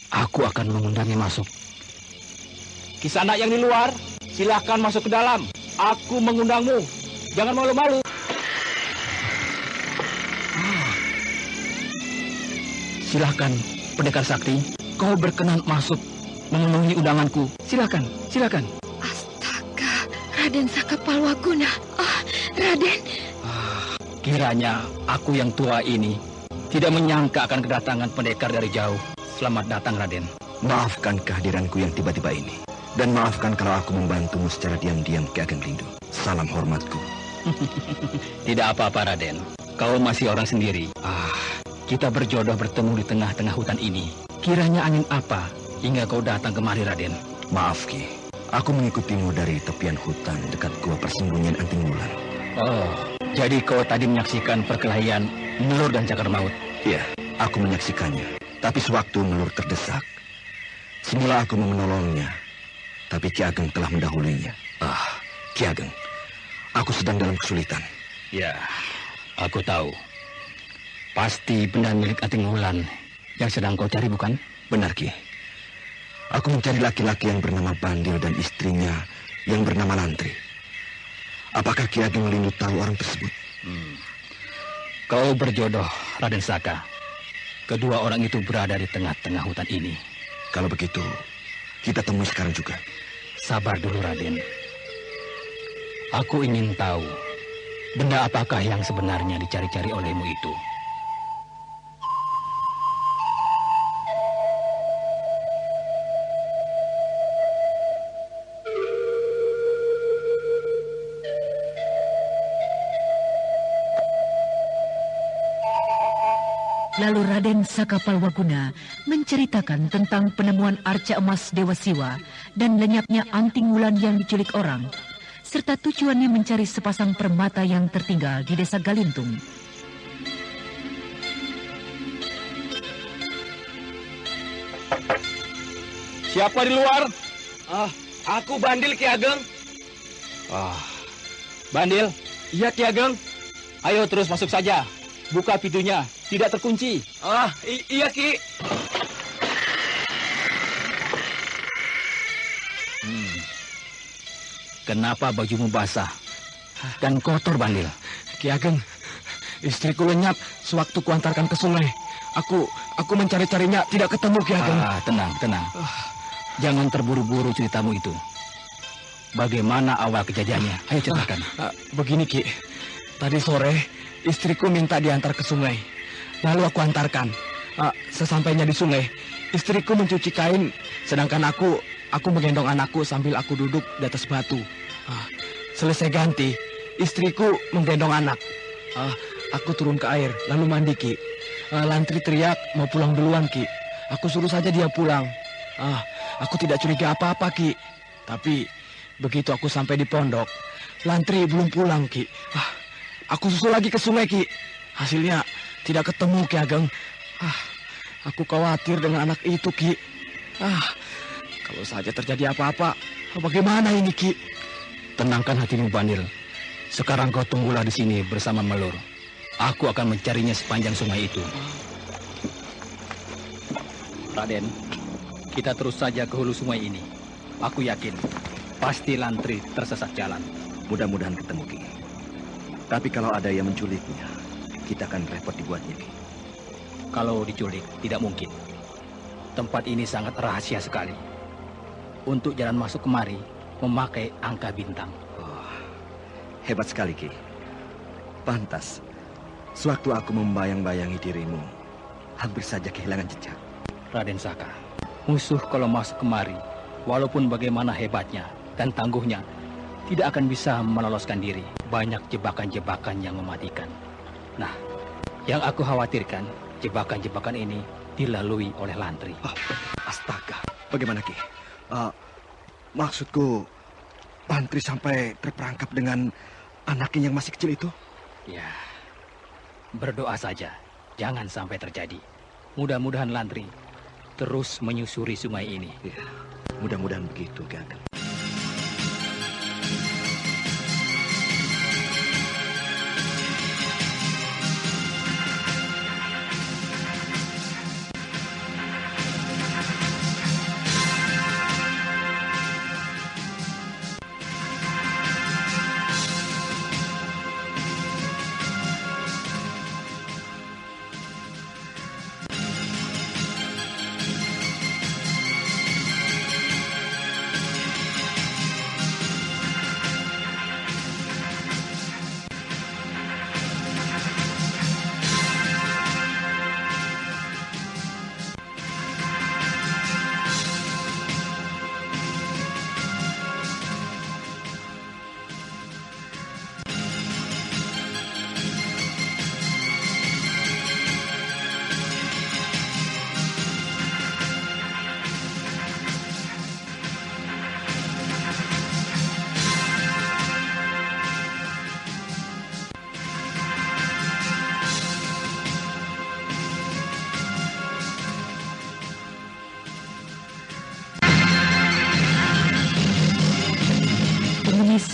Aku akan mengundangnya masuk. Kisanak yang di luar, silahkan masuk ke dalam. Aku mengundangmu. Jangan malu-malu. Silahkan, pendekar sakti. Kau berkenan masuk memenuhi undanganku. Silahkan, silahkan. Astaga, Raden Saka Palwaguna. Raden. Kiranya aku yang tua ini tidak menyangka akan kedatangan pendekar dari jauh. Selamat datang, Raden. Maafkan kehadiranku yang tiba-tiba ini. Dan maafkan kalau aku membantumu secara diam-diam, Ki Ageng Lindung. Salam hormatku. Tidak apa-apa, Raden. Kau masih orang sendiri. Kita berjodoh bertemu di tengah-tengah hutan ini. Kiranya angin apa hingga kau datang kemari, Raden? Maaf, Ki. Aku mengikutimu dari tepian hutan dekat gua persembunyian Anting Wulan. Oh, jadi kau tadi menyaksikan perkelahian Melur dan Cakar Maut? Iya, aku menyaksikannya. Tapi sewaktu Melur terdesak, semula aku mau menolongnya. Tapi Ki Ageng telah mendahulunya. Ki Ageng, aku sedang dalam kesulitan. Ya, aku tahu. Pasti benda milik Anting Wulan yang sedang kau cari, bukan? Benar, Ki. Aku mencari laki-laki yang bernama Bandil dan istrinya yang bernama Lantri. Apakah Ki Ageng Lindung tahu orang tersebut? Kau berjodoh, Raden Saka. Kedua orang itu berada di tengah-tengah hutan ini. Kalau begitu, kita temui sekarang juga. Sabar dulu, Raden. Aku ingin tahu benda apakah yang sebenarnya dicari-cari olehmu itu. Lalu Raden Saka Palwaguna menceritakan tentang penemuan arca emas Dewa Siwa dan lenyapnya Anting Wulan yang diculik orang, serta tujuannya mencari sepasang permata yang tertinggal di desa Galintung. Siapa di luar? Aku Bandil, Ki Ageng. Bandil? Iya, Ki Ageng. Ayo terus masuk saja. Buka pintunya, tidak terkunci. Iya, Ki. Kenapa bajumu basah dan kotor, Bandil? Ki Ageng, istriku lenyap sewaktu kuantarkan ke sungai. Aku mencari-carinya, tidak ketemu, Ki Ageng. Tenang. Jangan terburu-buru ceritamu itu. Bagaimana awal kejadiannya? Ayo ceritakan. Begini, Ki. Tadi sore, istriku minta diantar ke sungai. Lalu aku antarkan. Sesampainya di sungai, istriku mencuci kain, sedangkan aku menggendong anakku sambil aku duduk di atas batu. Selesai ganti, istriku menggendong anak. Aku turun ke air, lalu mandi, Ki. Lantri teriak mau pulang duluan, Ki. Aku suruh saja dia pulang. Aku tidak curiga apa-apa, Ki. Tapi begitu aku sampai di pondok, Lantri belum pulang, Ki. Aku susul lagi ke sungai, Ki. Hasilnya tidak ketemu, Ki Ageng. Aku khawatir dengan anak itu, Ki. Kalau saja terjadi apa-apa, bagaimana ini, Ki? Tenangkan hatimu, Bandil. Sekarang kau tunggulah di sini bersama Melur. Aku akan mencarinya sepanjang sungai itu. Raden, kita terus saja ke hulu sungai ini. Aku yakin pasti Lantri tersesat jalan. Mudah-mudahan ketemu, Ki. Tapi kalau ada yang menculiknya, kita akan repot dibuatnya, Ki. Kalau diculik, tidak mungkin. Tempat ini sangat rahasia sekali. Untuk jalan masuk kemari, memakai angka bintang. Hebat sekali, Ki. Pantas, sewaktu aku membayang-bayangi dirimu, hampir saja kehilangan jejak. Raden Saka, Musuh kalau masuk kemari, walaupun bagaimana hebatnya dan tangguhnya, tidak akan bisa meloloskan diri. Banyak jebakan-jebakan yang mematikan. Nah, yang aku khawatirkan, jebakan-jebakan ini dilalui oleh Lantri. Astaga, bagaimana Ki? Maksudku, Lantri sampai terperangkap dengan anaknya yang masih kecil itu? Ya, berdoa saja, jangan sampai terjadi. Mudah-mudahan Lantri terus menyusuri sungai ini. Ya, mudah-mudahan begitu, Ki Ageng.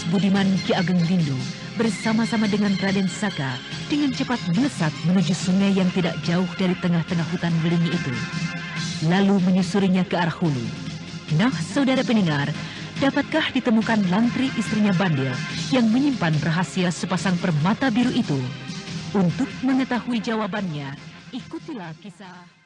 Budiman Ki Ageng Lindung bersama-sama dengan Raden Saka dengan cepat melesat menuju sungai yang tidak jauh dari tengah-tengah hutan belingi itu, lalu menyusurinya ke arah hulu. Nah, saudara pendengar, dapatkah ditemukan Lantri istrinya Bandil yang menyimpan rahasia sepasang permata biru itu? Untuk mengetahui jawabannya, ikutilah kisah